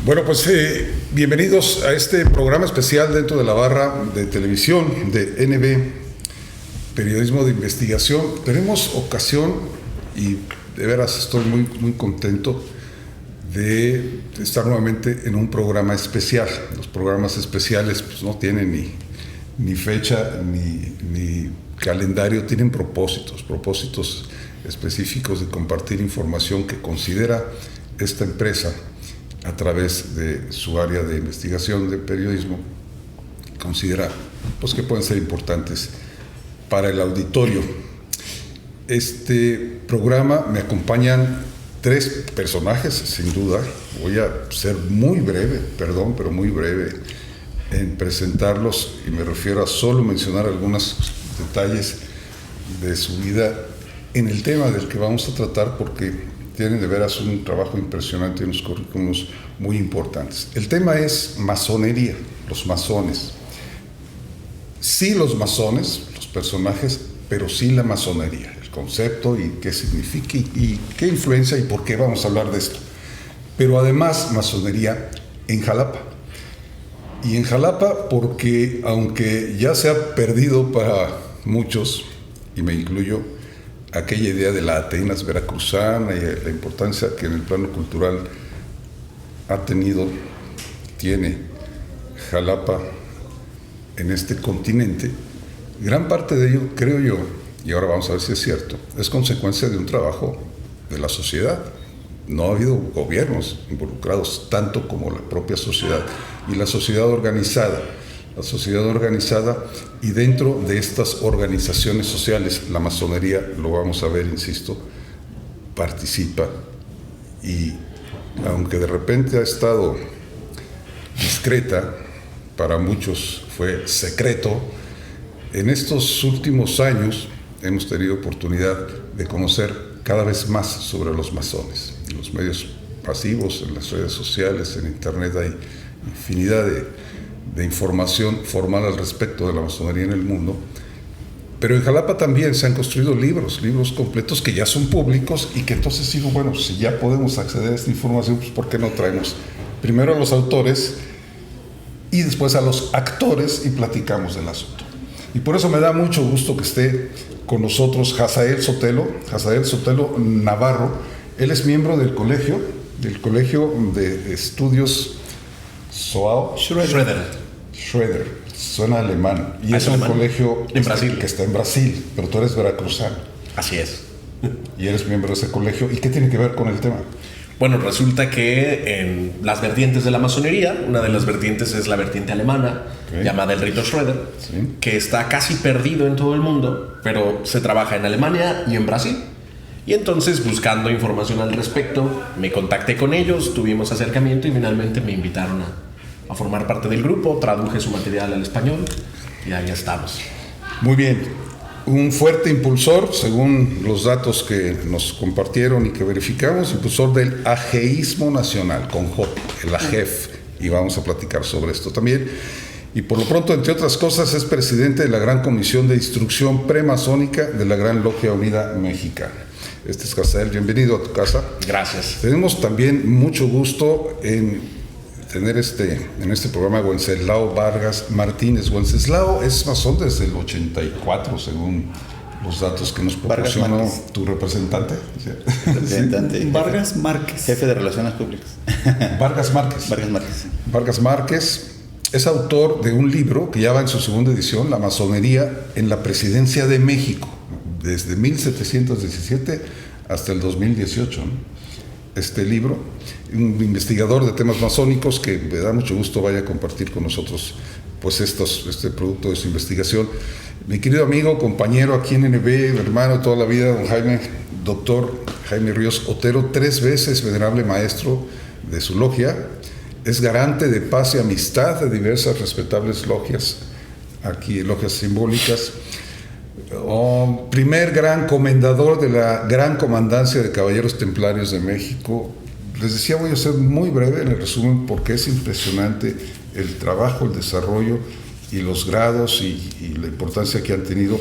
Bueno, pues bienvenidos a este programa especial dentro de la barra de televisión de NB, Periodismo de Investigación. Tenemos ocasión, y de veras estoy muy contento de estar nuevamente en un programa especial. Los programas especiales pues, no tienen ni fecha ni calendario, tienen propósitos específicos de compartir información que considera esta empresa a través de su área de investigación de periodismo, considera pues, que pueden ser importantes para el auditorio. Este programa me acompañan 3 personajes, sin duda. Voy a ser muy breve, pero muy breve en presentarlos, y me refiero a solo mencionar algunos detalles de su vida en el tema del que vamos a tratar, porque tienen de veras un trabajo impresionante y unos currículums muy importantes. El tema es masonería, los masones. Sí los masones, los personajes, pero sí la masonería, el concepto y qué significa y qué influencia y por qué vamos a hablar de esto. Pero además masonería en Jalapa. Y en Jalapa porque aunque ya se ha perdido para muchos, y me incluyo, aquella idea de la Atenas veracruzana y la importancia que en el plano cultural tiene Jalapa en este continente, gran parte de ello, creo yo, y ahora vamos a ver si es cierto, es consecuencia de un trabajo de la sociedad. No ha habido gobiernos involucrados tanto como la propia sociedad y la sociedad organizada. La sociedad organizada, y dentro de estas organizaciones sociales, la masonería, lo vamos a ver, insisto, participa, y aunque de repente ha estado discreta, para muchos fue secreto, en estos últimos años hemos tenido oportunidad de conocer cada vez más sobre los masones. En los medios pasivos, en las redes sociales, en internet hay infinidad de información formal al respecto de la masonería en el mundo, pero en Jalapa también se han construido libros completos que ya son públicos, y que entonces digo, bueno, si ya podemos acceder a esta información, pues ¿por qué no traemos primero a los autores y después a los actores y platicamos del asunto? Y por eso me da mucho gusto que esté con nosotros Hazael Sotelo Navarro. Él es miembro del colegio de estudios Schroeder, suena alemán, y es un colegio en Brasil, que está en Brasil, pero tú eres veracruzano. Así es. Y eres miembro de ese colegio. ¿Y qué tiene que ver con el tema? Bueno, resulta que en las vertientes de la masonería, una de las vertientes es la vertiente alemana, llamada el rito Schroeder, que está casi perdido en todo el mundo, pero se trabaja en Alemania y en Brasil. Y entonces, buscando información al respecto, me contacté con ellos, tuvimos acercamiento y finalmente me invitaron a formar parte del grupo. Traduje su material al español y ahí estamos. Muy bien. Un fuerte impulsor, según los datos que nos compartieron y que verificamos, impulsor del ajeísmo nacional, con J, el AJEF, y vamos a platicar sobre esto también. Y por lo pronto, entre otras cosas, es presidente de la Gran Comisión de Instrucción Premasónica de la Gran Logia Unida Mexicana. Este es Hazael, bienvenido a tu casa. Gracias. Tenemos también mucho gusto en tener en este programa a Wenceslao Vargas Martínez. Wenceslao es masón desde el 84, según los datos que nos proporcionó tu representante. Representante. Vargas Márquez. Jefe de Relaciones Públicas. Vargas Márquez. Vargas Márquez es autor de un libro que ya va en su segunda edición, La masonería en la Presidencia de México, desde 1717 hasta el 2018. Este libro, un investigador de temas masónicos que me da mucho gusto vaya a compartir con nosotros pues este producto de su investigación. Mi querido amigo, compañero aquí en NB, hermano de toda la vida, doctor Jaime Ríos Otero, 3 veces venerable maestro de su logia, es garante de paz y amistad de diversas respetables logias, aquí logias simbólicas. Primer gran comendador de la Gran Comandancia de Caballeros Templarios de México. Les decía, voy a ser muy breve en el resumen porque es impresionante el trabajo, el desarrollo y los grados y la importancia que han tenido,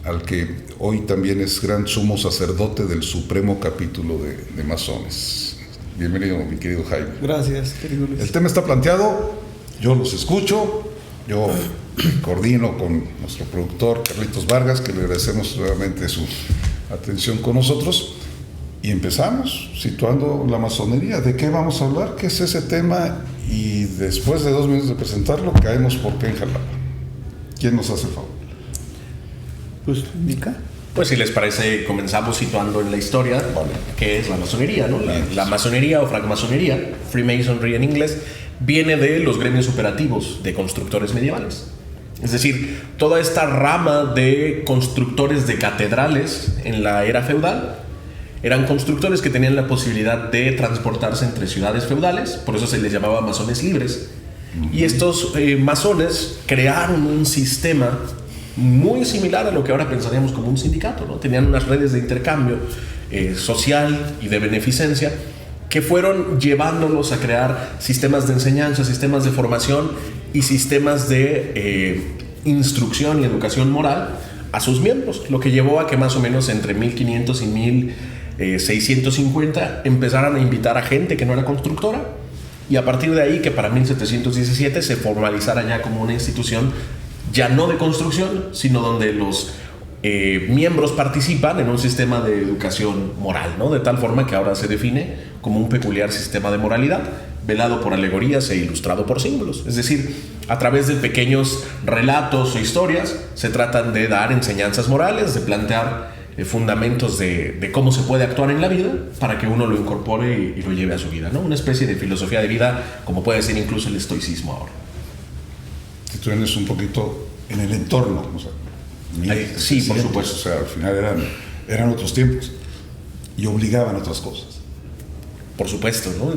al que hoy también es gran sumo sacerdote del Supremo Capítulo de Masones. Bienvenido, mi querido Jaime. Gracias, querido Luis. El tema está planteado, yo los escucho, yo coordino con nuestro productor Carlitos Vargas, que le agradecemos nuevamente su atención con nosotros, y empezamos situando la masonería. ¿De qué vamos a hablar? ¿Qué es ese tema? Y después de 2 minutos de presentarlo, caemos por qué en Jalapa. ¿Quién nos hace el favor? Pues, indica. Pues si les parece, comenzamos situando en la historia qué es la masonería, ¿no? La masonería o francmasonería, Freemasonry en inglés, viene de los gremios operativos de constructores medievales. Es decir, toda esta rama de constructores de catedrales en la era feudal eran constructores que tenían la posibilidad de transportarse entre ciudades feudales, por eso se les llamaba masones libres. Y estos masones crearon un sistema muy similar a lo que ahora pensaríamos como un sindicato, ¿no? Tenían unas redes de intercambio social y de beneficencia que fueron llevándolos a crear sistemas de enseñanza, sistemas de formación y sistemas de instrucción y educación moral a sus miembros, lo que llevó a que más o menos entre 1500 y 1650 empezaran a invitar a gente que no era constructora, y a partir de ahí que para 1717 se formalizara ya como una institución ya no de construcción, sino donde los miembros participan en un sistema de educación moral, ¿no? De tal forma que ahora se define como un peculiar sistema de moralidad, velado por alegorías e ilustrado por símbolos. Es decir, a través de pequeños relatos o historias se tratan de dar enseñanzas morales, de plantear fundamentos de cómo se puede actuar en la vida para que uno lo incorpore y lo lleve a su vida, ¿no? Una especie de filosofía de vida, como puede ser incluso el estoicismo ahora. Si tú eres un poquito en el entorno, o sea, sí, por supuesto. O sea, al final eran otros tiempos y obligaban a otras cosas. Por supuesto, ¿no?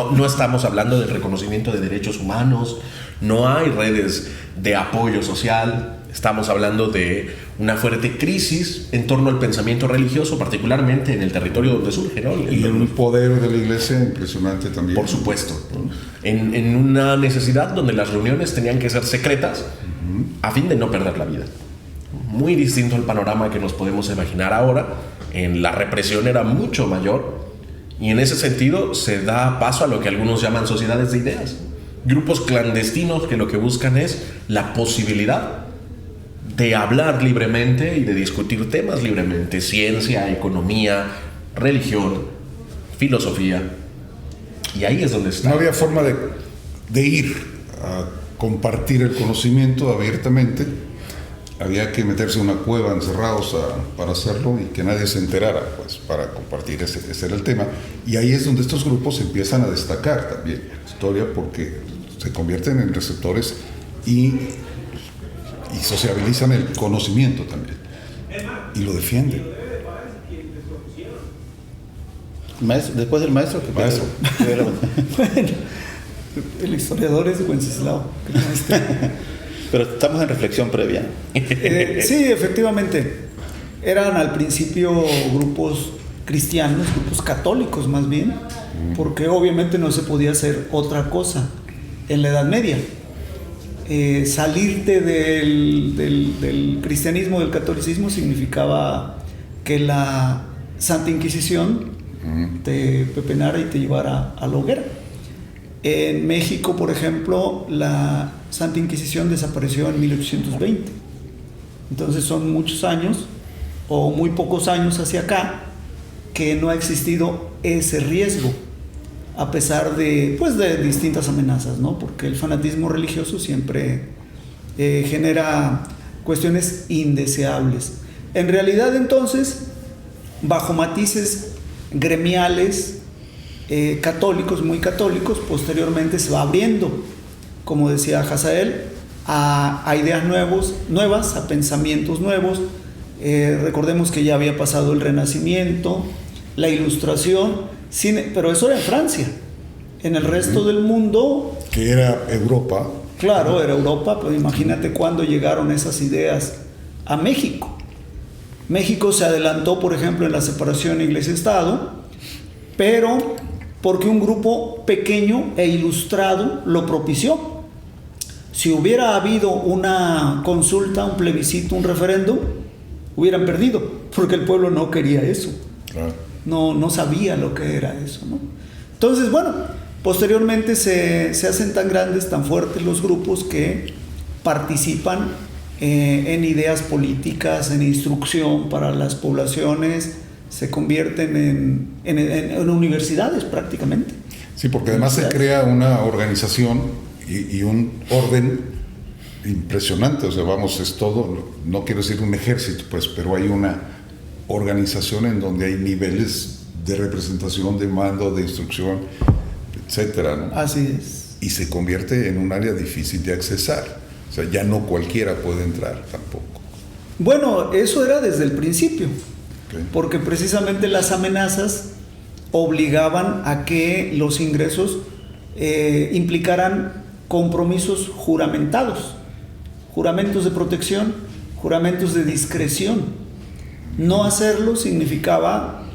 No estamos hablando del reconocimiento de derechos humanos, no hay redes de apoyo social, estamos hablando de una fuerte crisis en torno al pensamiento religioso, particularmente en el territorio donde surge, ¿no? Y un poder de la iglesia impresionante también. Por supuesto, ¿no? En una necesidad donde las reuniones tenían que ser secretas a fin de no perder la vida. Muy distinto al panorama que nos podemos imaginar ahora. En la represión era mucho mayor, y en ese sentido se da paso a lo que algunos llaman sociedades de ideas, grupos clandestinos que lo que buscan es la posibilidad de hablar libremente y de discutir temas libremente: ciencia, economía, religión, filosofía. Y ahí es donde está. No había forma de ir a compartir el conocimiento abiertamente. Había que meterse en una cueva encerrados para hacerlo y que nadie se enterara, pues, para compartir. Ese era el tema. Y ahí es donde estos grupos empiezan a destacar también en la historia, porque se convierten en receptores y sociabilizan el conocimiento también. Y lo defienden. Maestro, después del maestro, ¿qué Maestro. Bueno, el historiador es Wenceslao. Pero estamos en reflexión previa. Sí, efectivamente. Eran al principio grupos cristianos, grupos católicos más bien, porque obviamente no se podía hacer otra cosa en la Edad Media. Salirte del cristianismo, del catolicismo, significaba que la Santa Inquisición te pepenara y te llevara a la hoguera. En México, por ejemplo, la Santa Inquisición desapareció en 1820. Entonces son muchos años, o muy pocos años hacia acá, que no ha existido ese riesgo, a pesar de distintas amenazas, ¿no? Porque el fanatismo religioso siempre genera cuestiones indeseables. En realidad, entonces, bajo matices gremiales, católicos, muy católicos, posteriormente se va abriendo, como decía Hazael, a ideas nuevas, a pensamientos nuevos. Recordemos que ya había pasado el Renacimiento, la Ilustración, pero eso era en Francia. En el resto del mundo, que era Europa. Claro, era Europa, pero imagínate cuándo llegaron esas ideas a México. México se adelantó, por ejemplo, en la separación Iglesia-Estado, pero porque un grupo pequeño e ilustrado lo propició. Si hubiera habido una consulta, un plebiscito, un referéndum, hubieran perdido, porque el pueblo no quería eso. Claro. No sabía lo que era eso, ¿no? Entonces, bueno, posteriormente se hacen tan grandes, tan fuertes los grupos que participan en ideas políticas, en instrucción para las poblaciones, se convierten en universidades prácticamente. Sí, porque además se crea una organización y un orden impresionante, o sea, vamos, es todo, no quiero decir un ejército, pues, pero hay una organización en donde hay niveles de representación, de mando, de instrucción, etcétera, ¿no? Así es. Y se convierte en un área difícil de accesar. O sea, ya no cualquiera puede entrar tampoco. Bueno, eso era desde el principio, Okay. porque precisamente las amenazas obligaban a que los ingresos implicaran compromisos juramentados, juramentos de protección, juramentos de discreción. No hacerlo significaba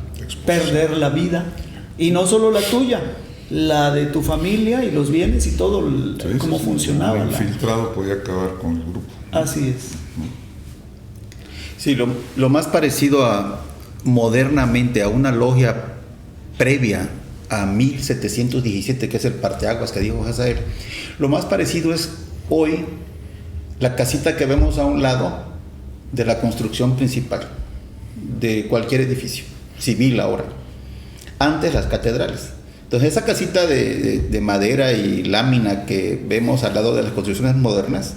perder la vida, y no solo la tuya, la de tu familia y los bienes y todo, cómo funcionaba. Un infiltrado podía acabar con el grupo. Así es. Sí, lo más parecido modernamente a una logia previa a 1717, que es el parteaguas que dijo Hazael, lo más parecido es hoy la casita que vemos a un lado de la construcción principal de cualquier edificio civil ahora. Antes las catedrales. Entonces esa casita de madera y lámina que vemos al lado de las construcciones modernas,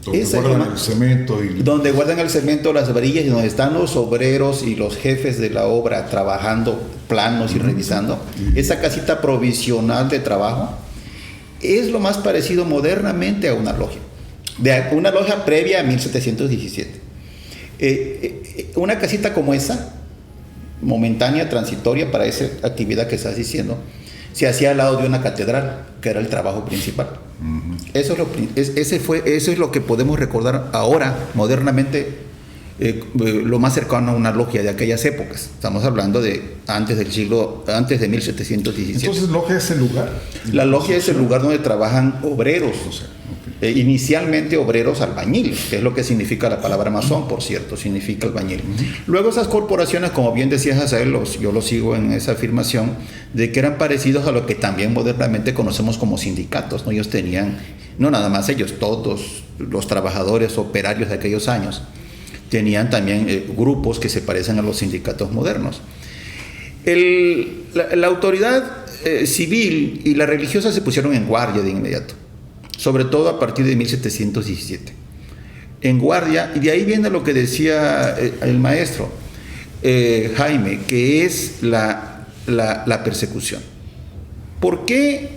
Donde guardan el cemento donde guardan el cemento, las varillas, y donde están los obreros y los jefes de la obra trabajando planos y revisando, esa casita provisional de trabajo es lo más parecido modernamente a una logia, una logia previa a 1717. Una casita como esa, momentánea, transitoria para esa actividad que estás diciendo, se hacía al lado de una catedral, que era el trabajo principal. Eso es lo que podemos recordar ahora, modernamente, lo más cercano a una logia de aquellas épocas. Estamos hablando de antes de 1717. Entonces, ¿logia es el lugar? La logia es el lugar donde trabajan obreros. O sea, inicialmente obreros albañiles, que es lo que significa la palabra masón, por cierto, significa albañil. Luego esas corporaciones, como bien decía Hazael, yo lo sigo en esa afirmación, de que eran parecidos a lo que también modernamente conocemos como sindicatos, ¿no? Ellos tenían, no nada más ellos, todos los trabajadores operarios de aquellos años, tenían también grupos que se parecen a los sindicatos modernos. La autoridad civil y la religiosa se pusieron en guardia de inmediato, sobre todo a partir de 1717. En guardia, y de ahí viene lo que decía el maestro Jaime, que es la persecución. ¿Por qué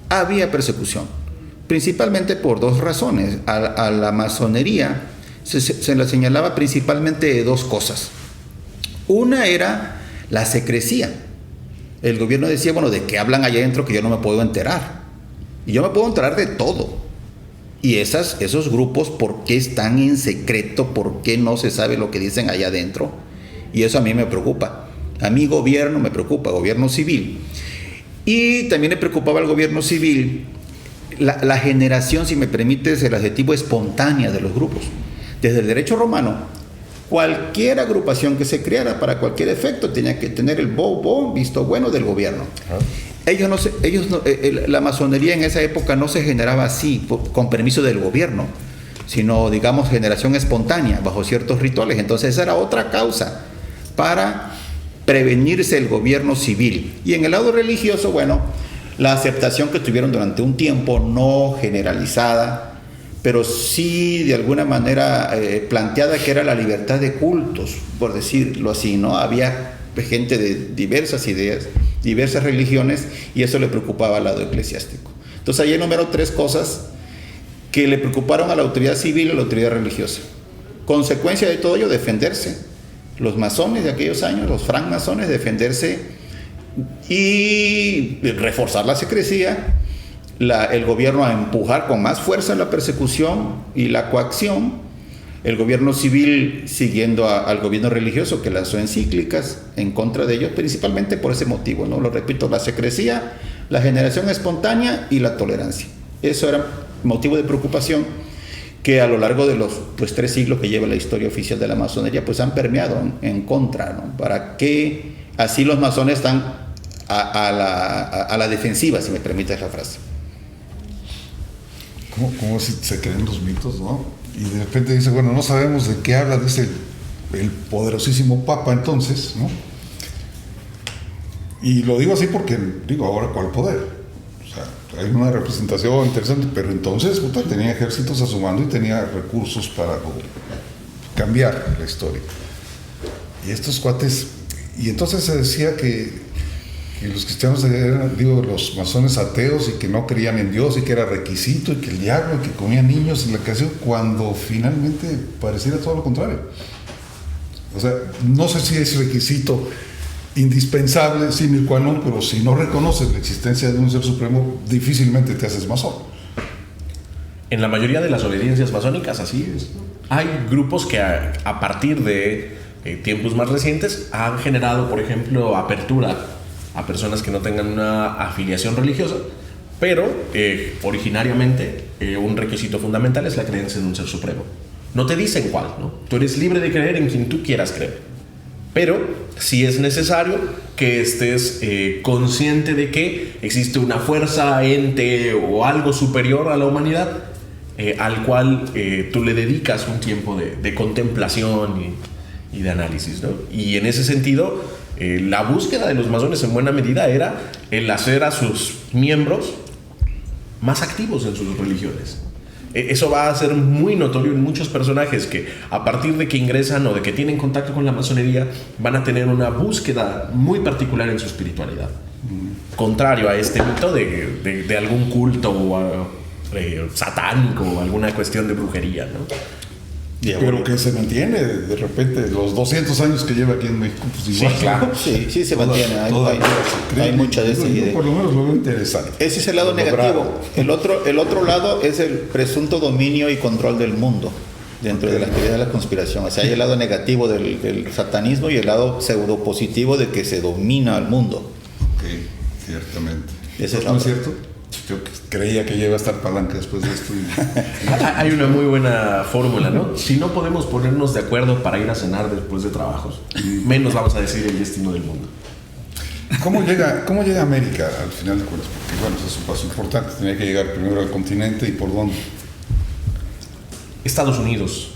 había persecución? Principalmente por dos razones. A la masonería se la señalaba principalmente de dos cosas. Una era la secrecía. El gobierno decía, bueno, ¿de qué hablan allá adentro que yo no me puedo enterar? Y yo me puedo enterar de todo. Y esos grupos, ¿por qué están en secreto? ¿Por qué no se sabe lo que dicen allá adentro? Y eso a mí me preocupa. A mi gobierno me preocupa, gobierno civil. Y también le preocupaba al gobierno civil la generación, si me permites, el adjetivo espontánea de los grupos. Desde el derecho romano, cualquier agrupación que se creara para cualquier efecto tenía que tener el visto bueno del gobierno. La masonería en esa época no se generaba así, con permiso del gobierno, sino, digamos, generación espontánea, bajo ciertos rituales. Entonces esa era otra causa para prevenirse el gobierno civil. Y en el lado religioso, bueno, la aceptación que tuvieron durante un tiempo, no generalizada, pero sí de alguna manera planteada, que era la libertad de cultos, por decirlo así, ¿no? Había gente de diversas ideas, diversas religiones, y eso le preocupaba al lado eclesiástico. Entonces ahí enumeró tres cosas que le preocuparon a la autoridad civil y a la autoridad religiosa. Consecuencia de todo ello, defenderse. Los masones de aquellos años, los francmasones, defenderse y reforzar la secrecía. El gobierno a empujar con más fuerza la persecución y la coacción. El gobierno civil siguiendo al gobierno religioso, que lanzó encíclicas en contra de ellos, principalmente por ese motivo, ¿no? Lo repito, la secrecía, la generación espontánea y la tolerancia. Eso era motivo de preocupación que a lo largo de los 3 siglos que lleva la historia oficial de la masonería, pues han permeado en contra, ¿no? Para que así los masones están a la defensiva, si me permites la frase. ¿Cómo se creen los mitos, no? Y de repente dice, bueno, no sabemos de qué habla, dice el poderosísimo Papa entonces, ¿no? Y lo digo así porque, digo, ahora, ¿cuál poder? O sea, hay una representación interesante, pero entonces, puta, tenía ejércitos a su mando y tenía recursos para cambiar la historia. Y estos cuates, y entonces se decía que los cristianos eran, digo, los masones ateos y que no creían en Dios y que era requisito y que el diablo y que comían niños en la casa, cuando finalmente pareciera todo lo contrario. O sea, no sé si es requisito indispensable, sine qua non, pero si no reconoces la existencia de un ser supremo, difícilmente te haces masón. En la mayoría de las obediencias masónicas así es. Hay grupos que a partir de tiempos más recientes han generado, por ejemplo, apertura a personas que no tengan una afiliación religiosa, pero originariamente un requisito fundamental es la creencia en un ser supremo. No te dicen cuál, ¿no? Tú eres libre de creer en quien tú quieras creer, pero sí es necesario que estés consciente de que existe una fuerza, ente o algo superior a la humanidad al cual tú le dedicas un tiempo de contemplación y de análisis, ¿no? Y en ese sentido, la búsqueda de los masones en buena medida era el hacer a sus miembros más activos en sus religiones. Eso va a ser muy notorio en muchos personajes que a partir de que ingresan o de que tienen contacto con la masonería van a tener una búsqueda muy particular en su espiritualidad. Contrario a este mito de algún culto satánico o alguna cuestión de brujería, ¿no? Pero que se mantiene de repente los 200 años que lleva aquí en México, pues igual. Sí, claro. Sí, se mantiene. Hay mucha de esa idea. Por lo menos lo veo interesante. Ese es el lado negativo. El otro lado es el presunto dominio y control del mundo dentro de las teorías de la conspiración. O sea, hay el lado negativo del satanismo y el lado pseudo positivo de que se domina al mundo. Ok, ciertamente. ¿No es cierto? Yo creía que ya iba a estar palanca después de esto. Hay una muy buena fórmula, ¿no? Si no podemos ponernos de acuerdo para ir a cenar después de trabajos, menos vamos a decir el destino del mundo. ¿Cómo llega América al final de cuentas? Porque bueno, eso es un paso importante. Tenía que llegar primero al continente y ¿por dónde? Estados Unidos.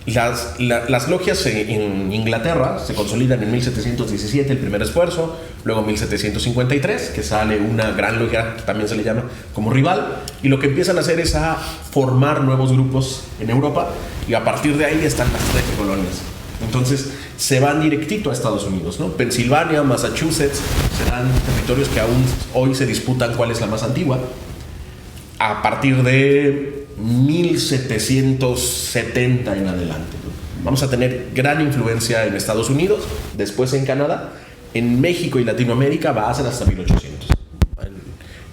Las logias en Inglaterra se consolidan en 1717, el primer esfuerzo, luego en 1753, que sale una gran logia que también se le llama como rival, y lo que empiezan a hacer es a formar nuevos grupos en Europa, y a partir de ahí están las 13 colonias. Entonces se van directito a Estados Unidos, ¿no? Pensilvania, Massachusetts serán territorios que aún hoy se disputan cuál es la más antigua. A partir de 1770 en adelante, ¿no? Vamos a tener gran influencia en Estados Unidos, después en Canadá, en México y Latinoamérica va a ser hasta 1800.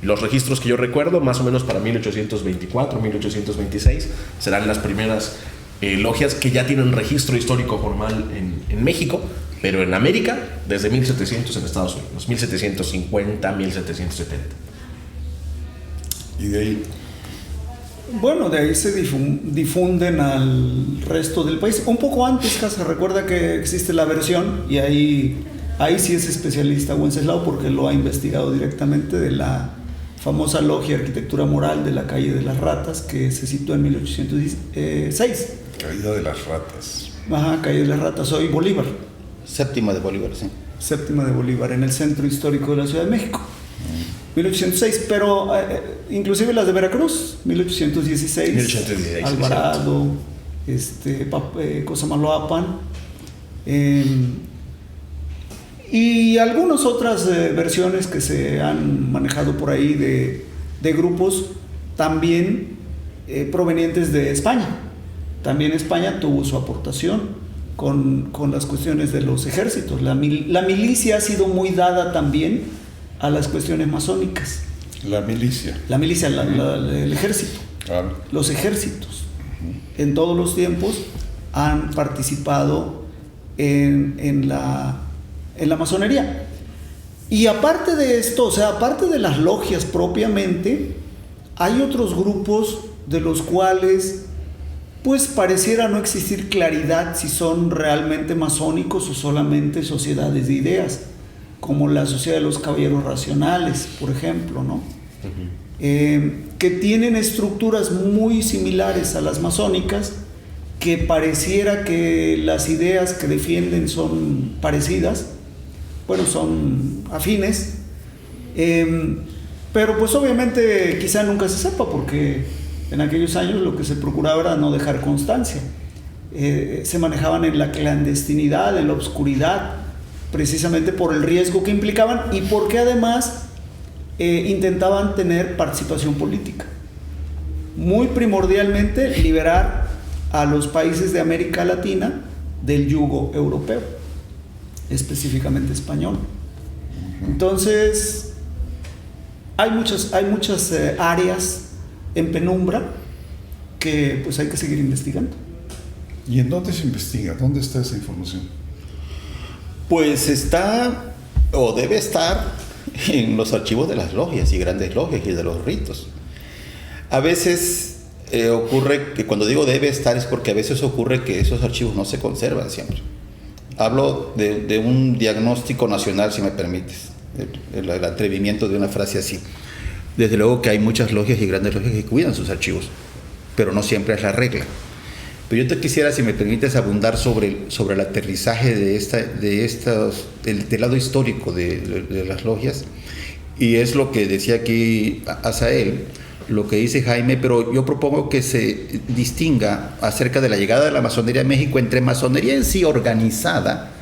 Los registros que yo recuerdo, más o menos para 1824, 1826, serán las primeras logias que ya tienen registro histórico formal en México, pero en América desde 1700 en Estados Unidos, 1750, 1770. Y de ahí... Bueno, de ahí se difunden al resto del país. Un poco antes, se recuerda que existe la versión, y ahí sí es especialista Wenceslao porque lo ha investigado directamente, de la famosa logia Arquitectura Moral de la calle de las Ratas, que se sitúa en 1806. Caída de las Ratas. Ajá, calle de las Ratas, hoy Bolívar. Séptima de Bolívar, sí. Séptima de Bolívar, en el centro histórico de la Ciudad de México. 1806, pero inclusive las de Veracruz, 1816, Alvarado, Cosamaloapan, y algunas otras versiones que se han manejado por ahí de grupos también provenientes de España. También España tuvo su aportación con las cuestiones de los ejércitos. La milicia ha sido muy dada también a las cuestiones masónicas. La milicia. El ejército. Claro. Los ejércitos en todos los tiempos han participado en la masonería. Y aparte de esto, o sea, aparte de las logias propiamente, hay otros grupos de los cuales pues pareciera no existir claridad si son realmente masónicos o solamente sociedades de ideas, como la Sociedad de los Caballeros Racionales, por ejemplo, ¿no? Que tienen estructuras muy similares a las masónicas, que pareciera que las ideas que defienden son parecidas, bueno, son afines, pero pues obviamente quizá nunca se sepa, porque en aquellos años lo que se procuraba era no dejar constancia. Se manejaban en la clandestinidad, en la oscuridad, precisamente por el riesgo que implicaban y porque además intentaban tener participación política. Muy primordialmente liberar a los países de América Latina del yugo europeo, específicamente español. Entonces, hay muchas áreas en penumbra que pues hay que seguir investigando. ¿Y en dónde se investiga? ¿Dónde está esa información? Pues está, o debe estar, en los archivos de las logias y grandes logias y de los ritos. A veces ocurre que, cuando digo debe estar, es porque a veces ocurre que esos archivos no se conservan siempre. Hablo de un diagnóstico nacional, si me permites, el atrevimiento de una frase así. Desde luego que hay muchas logias y grandes logias que cuidan sus archivos, pero no siempre es la regla. Pero yo te quisiera, si me permites, abundar sobre el aterrizaje del lado histórico de las logias, y es lo que decía aquí Asael, lo que dice Jaime, pero yo propongo que se distinga acerca de la llegada de la masonería a México entre masonería en sí organizada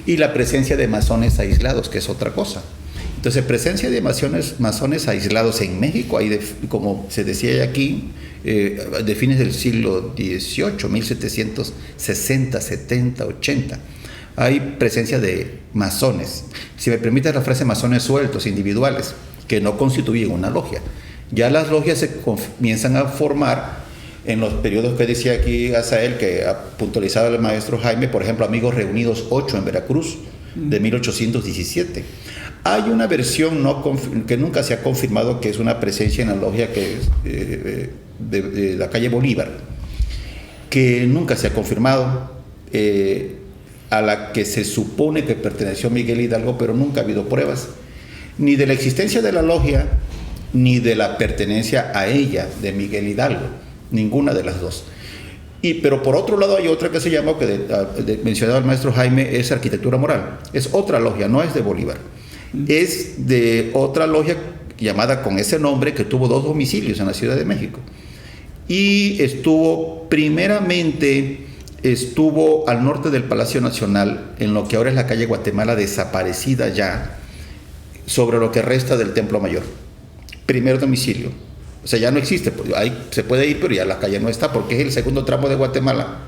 y la presencia de masones aislados, que es otra cosa. Entonces, presencia de masones aislados en México, hay como se decía aquí, de fines del siglo XVIII, 1760, 70, 80, hay presencia de masones. Si me permites la frase, masones sueltos, individuales, que no constituyen una logia. Ya las logias se comienzan a formar en los periodos que decía aquí Asael, que ha puntualizado el maestro Jaime, por ejemplo, Amigos Reunidos 8 en Veracruz, de 1817. Hay una versión que nunca se ha confirmado, que es una presencia en la logia que es de la calle Bolívar, que nunca se ha confirmado, a la que se supone que perteneció Miguel Hidalgo, pero nunca ha habido pruebas, ni de la existencia de la logia, ni de la pertenencia a ella de Miguel Hidalgo, ninguna de las dos. Pero por otro lado hay otra que se llama, que mencionaba el maestro Jaime, es Arquitectura Moral. Es otra logia, no es de Bolívar. Es de otra logia llamada con ese nombre, que tuvo 2 domicilios en la Ciudad de México. Y primeramente estuvo al norte del Palacio Nacional, en lo que ahora es la calle Guatemala, desaparecida ya, sobre lo que resta del Templo Mayor. Primer domicilio. O sea, ya no existe, ahí se puede ir, pero ya la calle no está, porque es el segundo tramo de Guatemala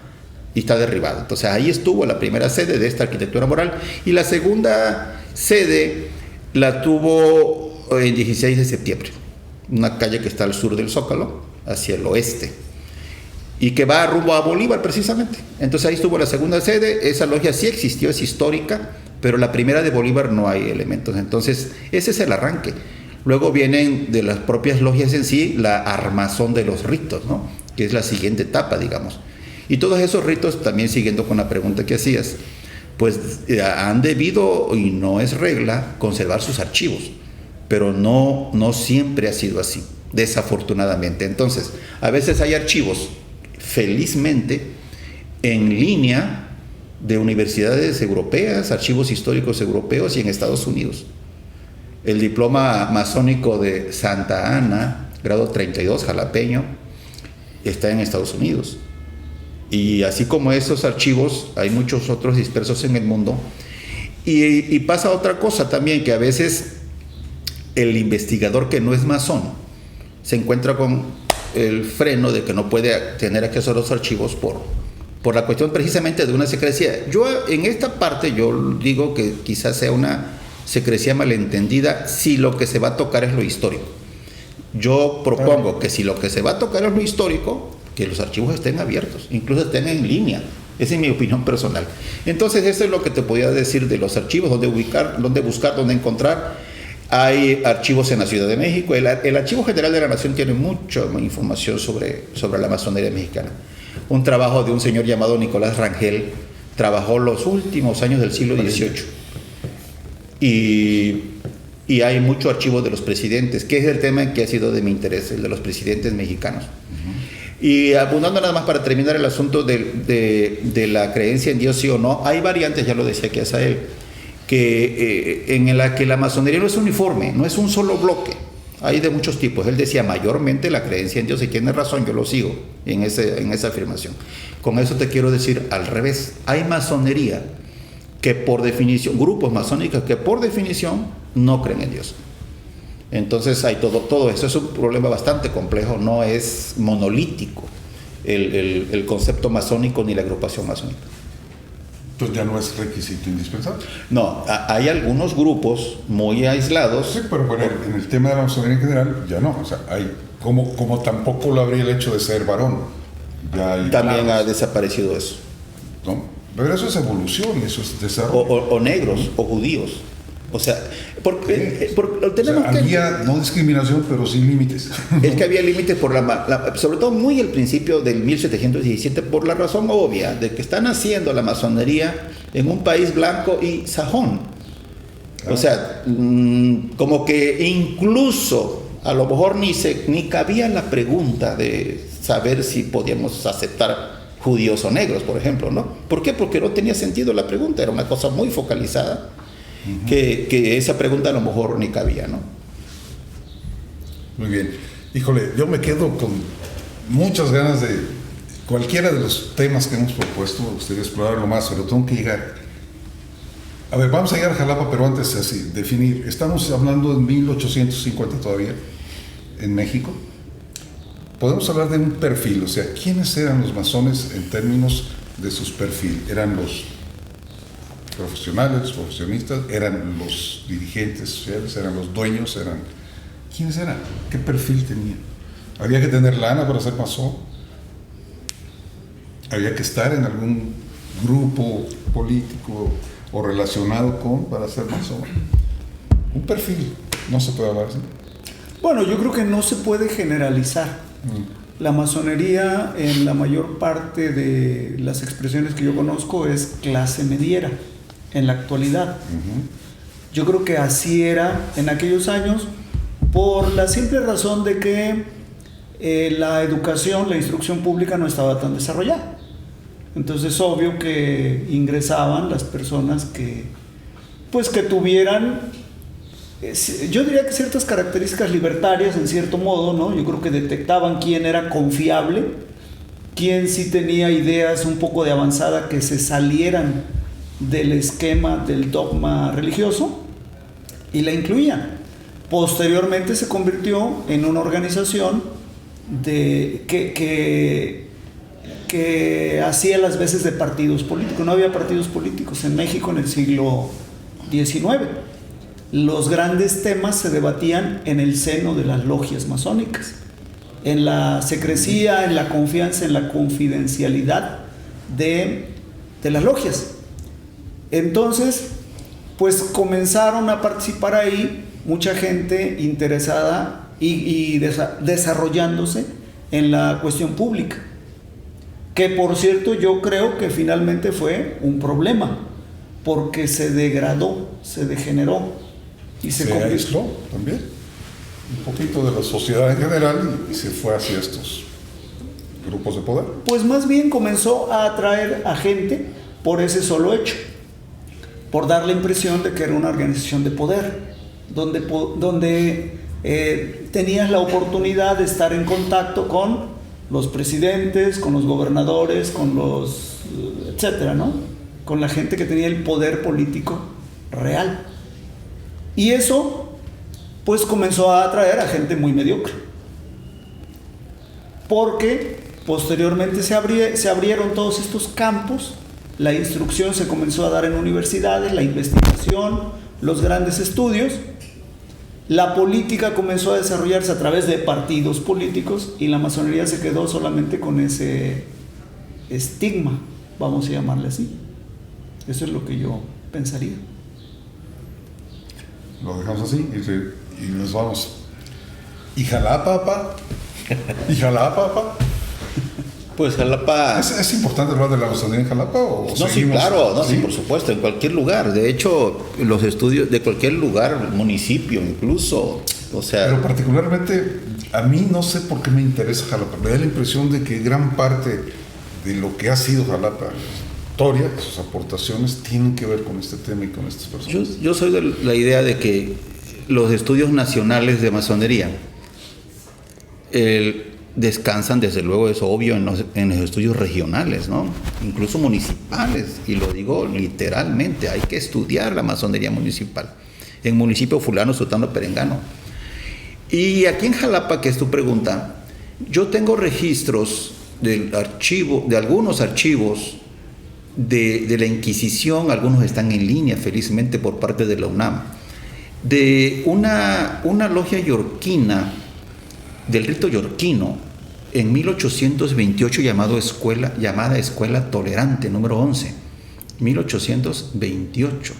y está derribado. Entonces ahí estuvo la primera sede de esta Arquitectura Moral, y la segunda sede la tuvo en 16 de septiembre, una calle que está al sur del Zócalo, hacia el oeste, y que va rumbo a Bolívar precisamente. Entonces ahí estuvo la segunda sede. Esa logia sí existió, es histórica, pero la primera de Bolívar no hay elementos. Entonces ese es el arranque. Luego vienen de las propias logias en sí la armazón de los ritos, ¿no?, que es la siguiente etapa, digamos. Y todos esos ritos, también siguiendo con la pregunta que hacías, pues han debido, y no es regla, conservar sus archivos, pero no siempre ha sido así, desafortunadamente. Entonces, a veces hay archivos, felizmente, en línea de universidades europeas, archivos históricos europeos, y en Estados Unidos. El diploma masónico de Santa Ana, grado 32, jalapeño, está en Estados Unidos. Y así como esos archivos, hay muchos otros dispersos en el mundo. Y pasa otra cosa también, que a veces el investigador que no es masón se encuentra con el freno de que no puede tener acceso a los archivos por la cuestión precisamente de una secrecía. Yo en esta parte yo digo que quizás sea una secrecía malentendida si lo que se va a tocar es lo histórico. Yo propongo que si lo que se va a tocar es lo histórico, que los archivos estén abiertos, incluso estén en línea. Esa es mi opinión personal. Entonces, eso es lo que te podía decir de los archivos, dónde ubicar, dónde buscar, dónde encontrar. Hay archivos en la Ciudad de México. El Archivo General de la Nación tiene mucha información sobre la masonería mexicana. Un trabajo de un señor llamado Nicolás Rangel, trabajó los últimos años del siglo XVIII. y hay mucho archivo de los presidentes, que es el tema que ha sido de mi interés, el de los presidentes mexicanos. Y abundando nada más para terminar el asunto de la creencia en Dios sí o no, hay variantes, ya lo decía aquí Asael, en la que la masonería no es uniforme, no es un solo bloque, hay de muchos tipos. Él decía mayormente la creencia en Dios, y tiene razón, yo lo sigo en esa afirmación. Con eso te quiero decir al revés, hay masonería que por definición, grupos masónicos que por definición no creen en Dios. Entonces hay todo eso, es un problema bastante complejo, no es monolítico el concepto masónico ni la agrupación masónica. Entonces ya no es requisito indispensable. No, hay algunos grupos muy aislados. Sí, pero bueno, en el tema de la masonería en general ya no, o sea, hay como tampoco lo habría el hecho de ser varón. Ya hay también ha desaparecido eso. ¿No? Pero eso es evolución, eso es desarrollo. O negros, o judíos. O sea, porque tenemos había no discriminación, pero sin límites. Es que había límites sobre todo muy al principio del 1717, por la razón obvia de que están haciendo la masonería en un país blanco y sajón. O sea, como que incluso a lo mejor ni cabía la pregunta de saber si podíamos aceptar judíos o negros, por ejemplo, ¿no? ¿Por qué? Porque no tenía sentido la pregunta, era una cosa muy focalizada. Que esa pregunta a lo mejor ni cabía, ¿no? Muy bien. Híjole, yo me quedo con muchas ganas de cualquiera de los temas que hemos propuesto, me gustaría explorarlo más, pero tengo que llegar. A ver, vamos a llegar a Jalapa, pero antes así, definir. Estamos hablando de 1850 todavía, en México. Podemos hablar de un perfil, o sea, ¿quiénes eran los masones en términos de sus perfiles? ¿Eran los profesionales, los profesionistas, eran los dirigentes sociales, eran los dueños, ¿quiénes eran? ¿Qué perfil tenían? ¿Había que tener lana para ser masón? ¿Había que estar en algún grupo político o relacionado para ser masón? Un perfil, no se puede hablar así. Bueno, yo creo que no se puede generalizar. La masonería, en la mayor parte de las expresiones que yo conozco, es clase mediera en la actualidad. Yo creo que así era en aquellos años, por la simple razón de que la educación, la instrucción pública no estaba tan desarrollada. Entonces es obvio que ingresaban las personas que tuvieran, yo diría que ciertas características libertarias en cierto modo, ¿no? Yo creo que detectaban quién era confiable, quién sí tenía ideas un poco de avanzada que se salieran del esquema del dogma religioso y la incluían. Posteriormente se convirtió en una organización que hacía las veces de partidos políticos. No había partidos políticos en México en el siglo XIX. Los grandes temas se debatían en el seno de las logias masónicas, en la secrecía, en la confianza, en la confidencialidad de las logias. Entonces, pues comenzaron a participar ahí mucha gente interesada y desarrollándose en la cuestión pública, que por cierto yo creo que finalmente fue un problema, porque se degradó, se degeneró y se aisló también un poquito de la sociedad en general y se fue hacia estos grupos de poder. Pues más bien comenzó a atraer a gente por ese solo hecho, por dar la impresión de que era una organización de poder, donde tenías la oportunidad de estar en contacto con los presidentes, con los gobernadores, con los etcétera, ¿no? Con la gente que tenía el poder político real. Y eso pues comenzó a atraer a gente muy mediocre, porque posteriormente se abrieron todos estos campos. La instrucción se comenzó a dar en universidades, la investigación, los grandes estudios. La política comenzó a desarrollarse a través de partidos políticos y la masonería se quedó solamente con ese estigma, vamos a llamarle así. Eso es lo que yo pensaría. Lo dejamos así y nos vamos. ¿Y Jalapa, papá? ¿Y Jalapa, papá? Pues Jalapa... ¿Es importante hablar de la masonería en Jalapa? ¿O No, sí, seguimos? claro, no, sí, por supuesto, en cualquier lugar. De hecho, los estudios de cualquier lugar, municipio incluso, o sea... Pero particularmente, a mí no sé por qué me interesa Jalapa. Me da la impresión de que gran parte de lo que ha sido Jalapa, historia, sus aportaciones, tienen que ver con este tema y con estas personas. Yo soy de la idea de que los estudios nacionales de masonería descansan, desde luego, es obvio, en los estudios regionales, ¿no? Incluso municipales, y lo digo literalmente, hay que estudiar la masonería municipal, en municipio fulano, sutano, perengano. Y aquí en Jalapa, que es tu pregunta, yo tengo registros de algunos archivos de la Inquisición, algunos están en línea, felizmente, por parte de la UNAM, de una logia yorquina, del rito yorquino, en 1828, llamada Escuela Tolerante, número 11, 1828.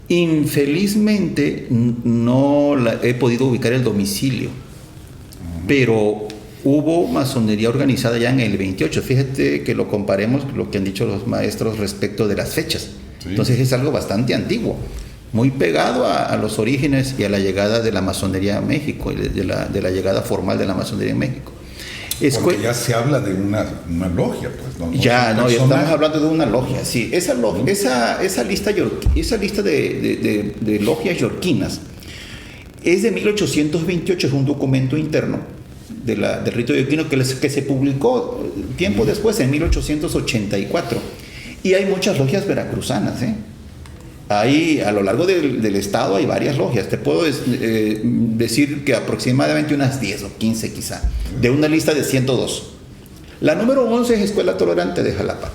Infelizmente no he podido ubicar el domicilio, pero hubo masonería organizada ya en el 28. Fíjate que lo comparemos con lo que han dicho los maestros respecto de las fechas. Sí. Entonces es algo bastante antiguo, muy pegado a los orígenes y a la llegada de la masonería a México, de la llegada formal de la masonería en México. Porque ya se habla de una logia, pues. No ya estamos hablando de una logia, sí. Esa lista de logias yorquinas es de 1828, es un documento interno del rito yorquino que se publicó tiempo después, en 1884. Y hay muchas logias veracruzanas, ¿eh? Hay, a lo largo del estado hay varias logias. Te puedo decir que aproximadamente unas 10 o 15 quizá, de una lista de 102. La número 11 es Escuela Tolerante de Jalapa.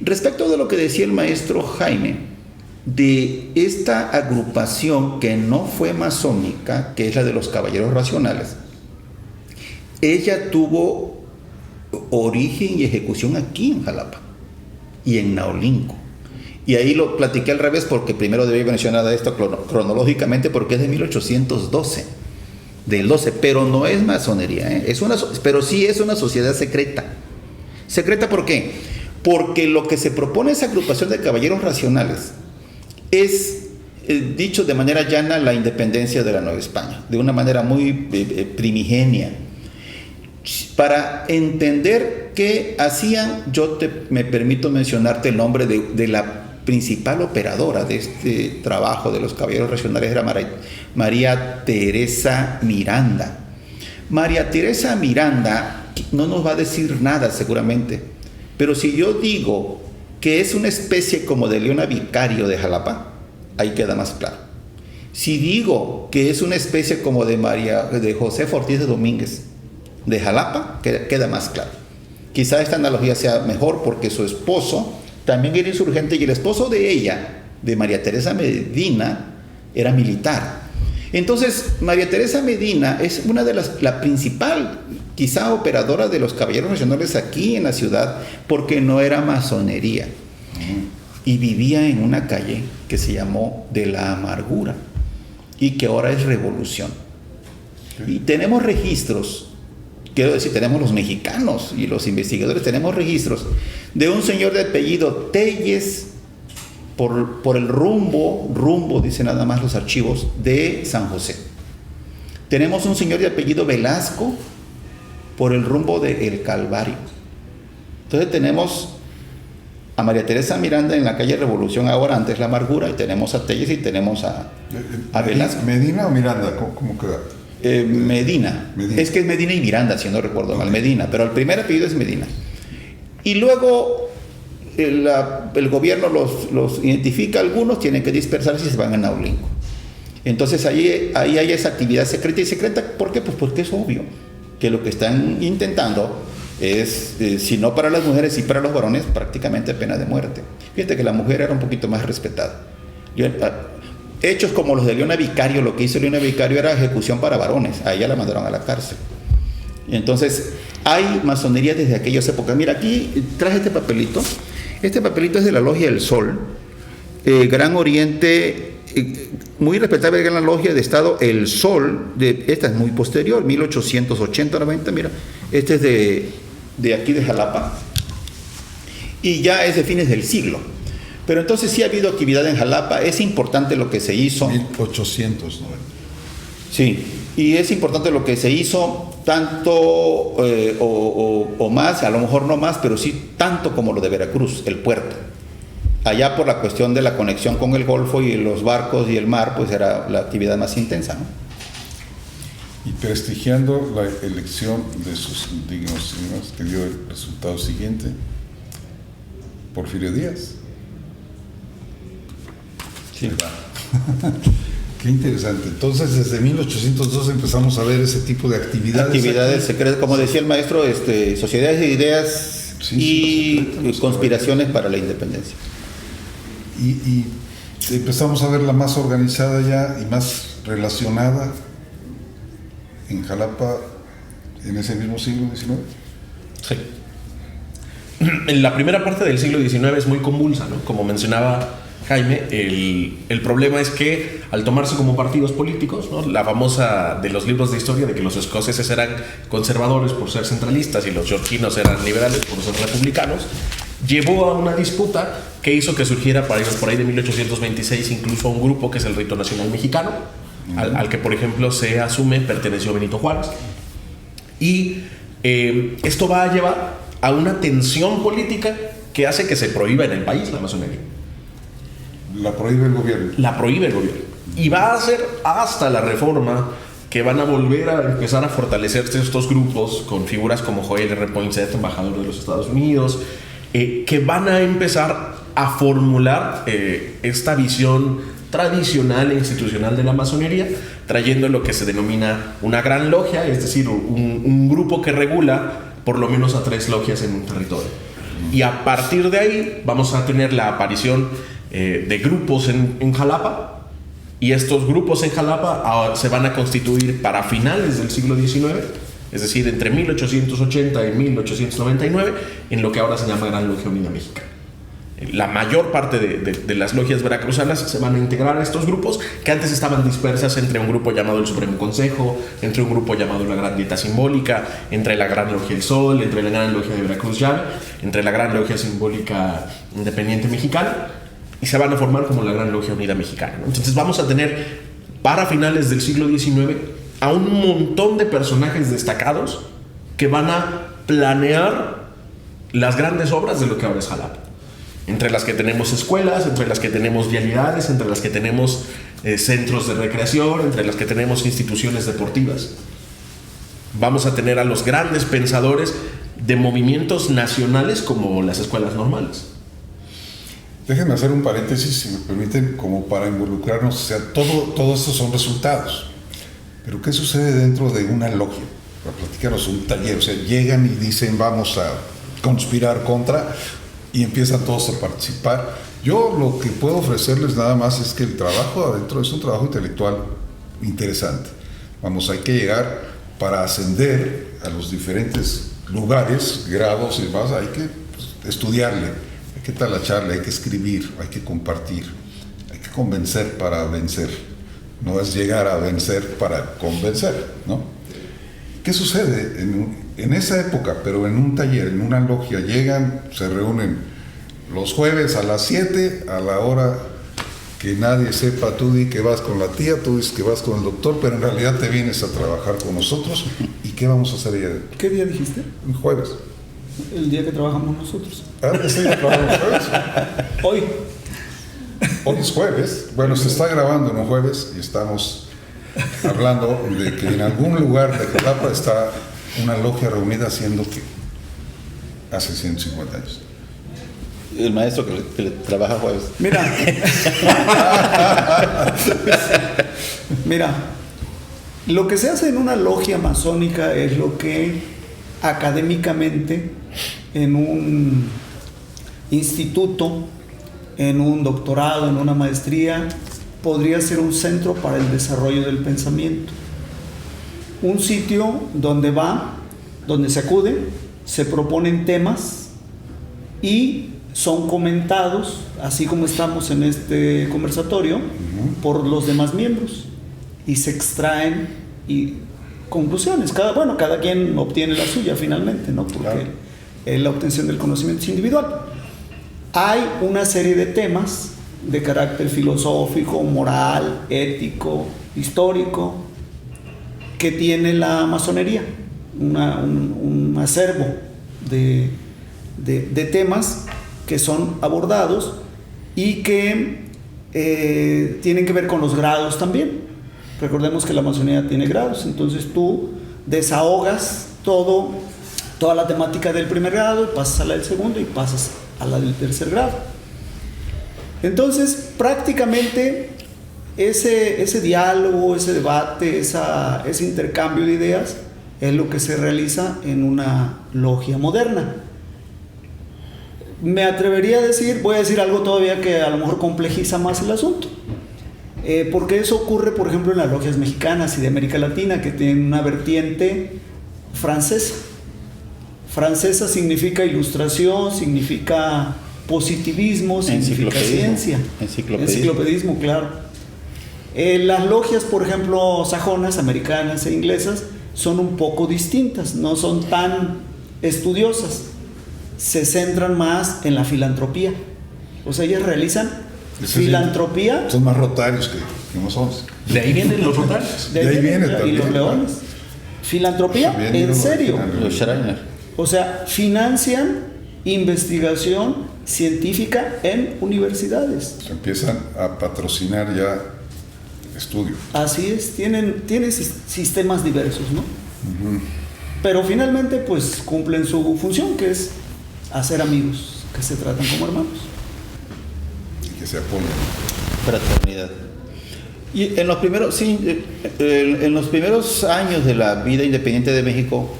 Respecto de lo que decía el maestro Jaime, de esta agrupación que no fue masónica, que es la de los Caballeros Racionales, ella tuvo origen y ejecución aquí en Jalapa y en Naolinco. Y ahí lo platiqué al revés porque primero debí mencionar esto cronológicamente porque es de 1812, del 12, pero no es masonería, ¿eh? Pero sí es una sociedad secreta. ¿Secreta por qué? Porque lo que se propone esa agrupación de caballeros racionales es, dicho de manera llana, la independencia de la Nueva España, de una manera muy primigenia. Para entender qué hacían, me permito mencionarte el nombre de la principal operadora de este trabajo de los caballeros racionales, era María Teresa Miranda. María Teresa Miranda no nos va a decir nada seguramente, pero si yo digo que es una especie como de Leona Vicario de Jalapa, ahí queda más claro. Si digo que es una especie como de José Ortiz de Domínguez de Jalapa, queda más claro. Quizá esta analogía sea mejor porque su esposo también era insurgente y el esposo de ella, de María Teresa Medina, era militar. Entonces, María Teresa Medina es una de la principal, quizá operadora de los caballeros racionales aquí en la ciudad, porque no era masonería. Y vivía en una calle que se llamó de la Amargura y que ahora es Revolución. Y tenemos registros. Quiero decir, tenemos los mexicanos y los investigadores, tenemos registros de un señor de apellido Telles por el rumbo, dicen nada más los archivos, de San José. Tenemos un señor de apellido Velasco por el rumbo de El Calvario. Entonces tenemos a María Teresa Miranda en la calle Revolución, ahora antes La Amargura, y tenemos a Telles y tenemos a Velasco. ¿Medina o Miranda? ¿Cómo queda? Medina. Es que es Medina y Miranda, si no recuerdo mal, Medina, pero el primer apellido es Medina. Y luego el gobierno los identifica, algunos tienen que dispersarse y se van a Naolinco. Entonces ahí hay esa actividad secreta. ¿Y secreta por qué? Pues porque es obvio que lo que están intentando es, si no para las mujeres y para los varones, prácticamente pena de muerte. Fíjate que la mujer era un poquito más respetada. Hechos como los de Leona Vicario, lo que hizo Leona Vicario era ejecución para varones, a ella la mandaron a la cárcel. Entonces, hay masonería desde aquellas épocas. Mira, aquí traje este papelito es de la Logia del Sol, Gran Oriente, muy respetable Gran Logia de Estado El Sol, esta es muy posterior, 1880-90, mira, este es de aquí de Jalapa, y ya es de fines del siglo. Pero entonces sí ha habido actividad en Jalapa, es importante lo que se hizo. 1890. Sí, y es importante lo que se hizo, tanto o más, a lo mejor no más, pero sí tanto como lo de Veracruz, el puerto. Allá por la cuestión de la conexión con el Golfo y los barcos y el mar, pues era la actividad más intensa, ¿no? Y prestigiando la elección de sus dignos señores, que dio el resultado siguiente, Porfirio Díaz. Sí. Qué interesante. Entonces, desde 1802 empezamos a ver ese tipo de actividades. Actividades secretas, como decía el maestro, sociedades de ideas y conspiraciones para la independencia. Y empezamos a verla más organizada ya y más relacionada en Jalapa en ese mismo siglo XIX. Sí. En la primera parte del siglo XIX es muy convulsa, ¿no? Como mencionaba Jaime, el problema es que al tomarse como partidos políticos, ¿no? La famosa de los libros de historia de que los escoceses eran conservadores por ser centralistas y los georgianos eran liberales por ser republicanos, llevó a una disputa que hizo que surgiera por ahí de 1826 incluso un grupo que es el Rito Nacional Mexicano, al que por ejemplo se asume perteneció Benito Juárez. Y esto va a llevar a una tensión política que hace que se prohíba en el país la masonería. La prohíbe el gobierno. La prohíbe el gobierno. Y va a ser hasta la reforma que van a volver a empezar a fortalecerse estos grupos con figuras como Joel R. Poinsett, embajador de los Estados Unidos, que van a empezar a formular esta visión tradicional e institucional de la masonería, trayendo lo que se denomina una gran logia, es decir, un grupo que regula por lo menos a 3 logias en un territorio. Y a partir de ahí vamos a tener la aparición de grupos en Jalapa, y estos grupos en Jalapa se van a constituir para finales del siglo XIX, es decir, entre 1880 y 1899, en lo que ahora se llama Gran Logia Unida Mexicana. La mayor parte de las logias veracruzanas se van a integrar a estos grupos que antes estaban dispersas entre un grupo llamado el Supremo Consejo, entre un grupo llamado la Gran Dieta Simbólica, entre la Gran Logia El Sol, entre la Gran Logia de Veracruz Llave, entre la Gran Logia Simbólica Independiente Mexicana, y se van a formar como la Gran Logia Unida Mexicana, ¿no? Entonces vamos a tener para finales del siglo XIX a un montón de personajes destacados que van a planear las grandes obras de lo que ahora es Jalapa. Entre las que tenemos escuelas, entre las que tenemos vialidades, entre las que tenemos centros de recreación, entre las que tenemos instituciones deportivas. Vamos a tener a los grandes pensadores de movimientos nacionales como las escuelas normales. Déjenme hacer un paréntesis, si me permiten, como para involucrarnos. O sea, todo estos son resultados. Pero ¿qué sucede dentro de una logia? Para platicaros un taller. O sea, llegan y dicen, vamos a conspirar contra... y empiezan todos a participar. Yo lo que puedo ofrecerles nada más es que el trabajo adentro es un trabajo intelectual interesante. Vamos, hay que llegar para ascender a los diferentes lugares, grados y demás, hay que estudiarle, hay que talacharle, hay que escribir, hay que compartir, hay que convencer para vencer. No es llegar a vencer para convencer, ¿no? ¿Qué sucede? En esa época, pero en un taller, en una logia, llegan, se reúnen los jueves a las 7, a la hora que nadie sepa, tú di que vas con la tía, tú dices que vas con el doctor, pero en realidad te vienes a trabajar con nosotros. ¿Y qué vamos a hacer allá adentro? ¿Qué día dijiste? Un jueves. El día que trabajamos nosotros. Ah, sí, trabajamos jueves. Hoy es jueves. Bueno, se está grabando en un jueves y estamos hablando de que en algún lugar de Jalapa está una logia reunida haciendo que hace 150 años. El maestro que le trabaja jueves. Mira, lo que se hace en una logia masónica es lo que académicamente en un instituto, en un doctorado, en una maestría, podría ser un centro para el desarrollo del pensamiento. Un sitio donde se acude, se proponen temas y son comentados, así como estamos en este conversatorio, por los demás miembros, y se extraen conclusiones. Cada quien obtiene la suya finalmente, ¿no? Porque la obtención del conocimiento individual. Hay una serie de temas de carácter filosófico, moral, ético, histórico, que tiene la masonería, un acervo de temas que son abordados y que tienen que ver con los grados también. Recordemos que la masonería tiene grados, entonces tú desahogas toda la temática del primer grado y pasas a la del segundo y pasas a la del tercer grado. Entonces, prácticamente ese diálogo, ese debate, ese intercambio de ideas es lo que se realiza en una logia moderna. Me atrevería a decir, voy a decir algo todavía que a lo mejor complejiza más el asunto, porque eso ocurre, por ejemplo, en las logias mexicanas y de América Latina, que tienen una vertiente francesa. Francesa significa ilustración, significa positivismo, significa ciencia. Enciclopedismo, claro. Las logias, por ejemplo, sajonas, americanas e inglesas, son un poco distintas, no son tan estudiosas, se centran más en la filantropía. O sea, ellas realizan filantropía. Son más rotarios que masones. De ahí vienen los rotarios. De ahí vienen y también, los leones. Filantropía, en serio. Los Schreiner. O sea, financian investigación científica en universidades. Empiezan a patrocinar ya estudio. Así es, tienen sistemas diversos, ¿no? Uh-huh. Pero finalmente, pues, cumplen su función, que es hacer amigos, que se tratan como hermanos. Y que se apoyan. Fraternidad. Y en los primeros años de la vida independiente de México,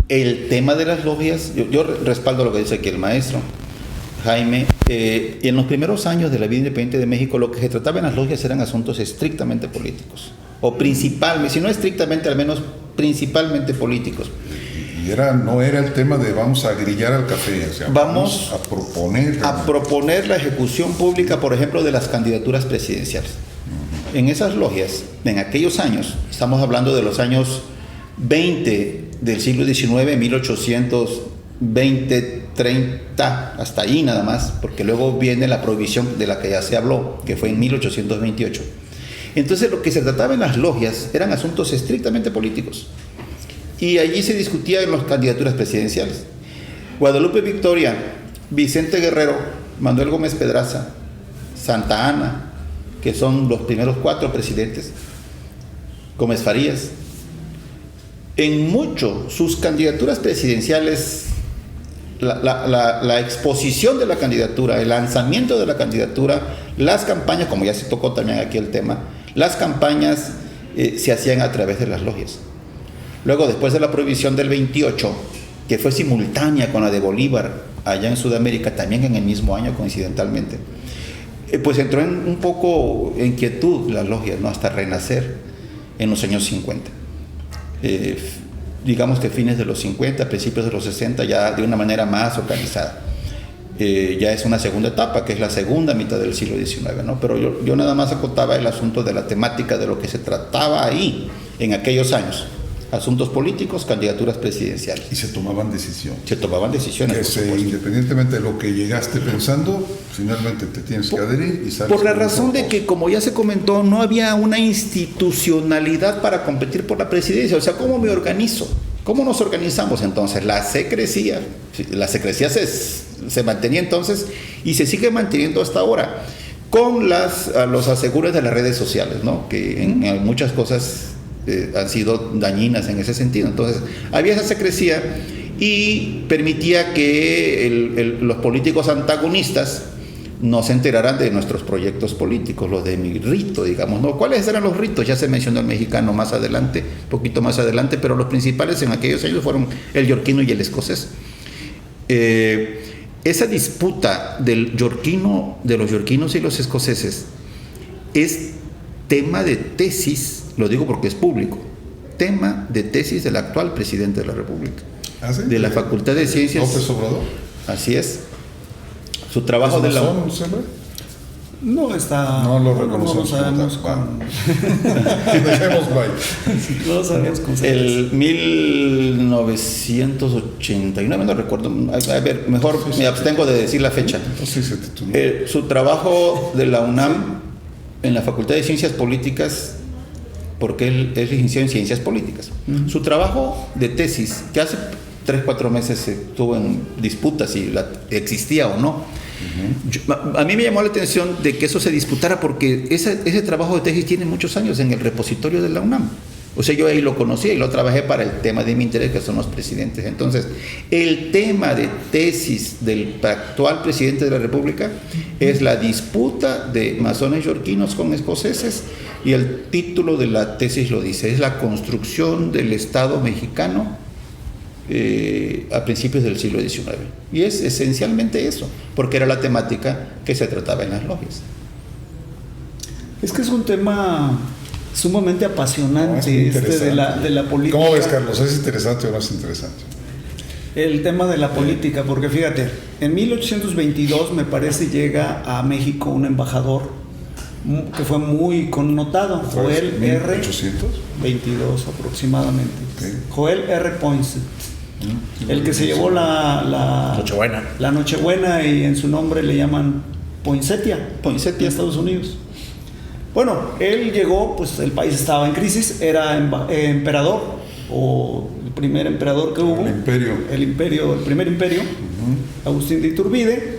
el tema de las logias, yo respaldo lo que dice aquí el maestro Jaime, en los primeros años de la vida independiente de México lo que se trataba en las logias eran asuntos estrictamente políticos, o principalmente, si no estrictamente, al menos principalmente políticos. Y no era el tema de vamos a grillar al café, o sea, vamos a proponer la ejecución pública, por ejemplo, de las candidaturas presidenciales. En esas logias, en aquellos años, estamos hablando de los años 20 del siglo XIX, 1820, 30, hasta ahí nada más, porque luego viene la prohibición de la que ya se habló, que fue en 1828. Entonces lo que se trataba en las logias eran asuntos estrictamente políticos, y allí se discutían las candidaturas presidenciales. Guadalupe Victoria, Vicente Guerrero, Manuel Gómez Pedraza, Santa Anna, que son los primeros 4 presidentes, Gómez Farías, en mucho sus candidaturas presidenciales, la exposición de la candidatura, el lanzamiento de la candidatura, las campañas, como ya se tocó también aquí el tema, las campañas se hacían a través de las logias. Luego, después de la prohibición del 28, que fue simultánea con la de Bolívar allá en Sudamérica, también en el mismo año coincidentalmente, pues entró en un poco en quietud las logias, ¿no? Hasta renacer en los años 50. Digamos que fines de los 50, principios de los 60, ya de una manera más organizada. Ya es una segunda etapa, que es la segunda mitad del siglo XIX, ¿no? Pero yo nada más acotaba el asunto de la temática de lo que se trataba ahí en aquellos años. Asuntos políticos, candidaturas presidenciales. Y se tomaban decisiones. Se tomaban decisiones. Independientemente de lo que llegaste pensando, finalmente te tienes que adherir y sales. Por la razón de que, como ya se comentó, no había una institucionalidad para competir por la presidencia. O sea, ¿cómo me organizo? ¿Cómo nos organizamos entonces? La secrecía se mantenía entonces y se sigue manteniendo hasta ahora con los asegures de las redes sociales, ¿no? Que en muchas cosas han sido dañinas en ese sentido. Entonces, había esa secrecía y permitía que los políticos antagonistas no se enteraran de nuestros proyectos políticos, los de mi rito, digamos, ¿no? ¿Cuáles eran los ritos? Ya se mencionó el mexicano más adelante, poquito más adelante, pero los principales en aquellos años fueron el yorquino y el escocés. Esa disputa de los yorquinos y los escoceses es tema de tesis, lo digo porque es público, tema de tesis del actual presidente de la República. ¿Ah, sí? De la Facultad de Ciencias. López Obrador. Así es. Su trabajo de la... No está. No lo bueno, reconocemos. No lo sabemos como tal. con. Y dejemos bye. No lo sabemos con certeza. El 1989, no recuerdo. A ver, mejor me abstengo de decir la fecha. Así se tituló. Su trabajo de la UNAM en la Facultad de Ciencias Políticas, porque él es licenciado en Ciencias Políticas. Su trabajo de tesis, que hace 3-4 meses estuvo en disputa si existía o no. A mí me llamó la atención de que eso se disputara porque ese trabajo de tesis tiene muchos años en el repositorio de la UNAM. O sea, yo ahí lo conocía y lo trabajé para el tema de mi interés, que son los presidentes. Entonces, el tema de tesis del actual presidente de la República es la disputa de masones yorquinos con escoceses, y el título de la tesis lo dice, es la construcción del Estado mexicano a principios del siglo XIX. Y es esencialmente eso, porque era la temática que se trataba en las logias. Es que es un tema sumamente apasionante, No, es muy interesante. de la política. ¿Cómo ves, Carlos? ¿Es interesante o no es interesante? El tema de la política, porque fíjate, en 1822 me parece llega a México un embajador que fue muy connotado, Joel R. 1800. 22 aproximadamente. Okay. Joel R. Poinsett, el que se llevó la Nochebuena, y en su nombre le llaman Poinsettia en Estados Unidos. Bueno, él llegó, pues el país estaba en crisis, era emperador, o el primer emperador que hubo. El primer imperio, Agustín de Iturbide,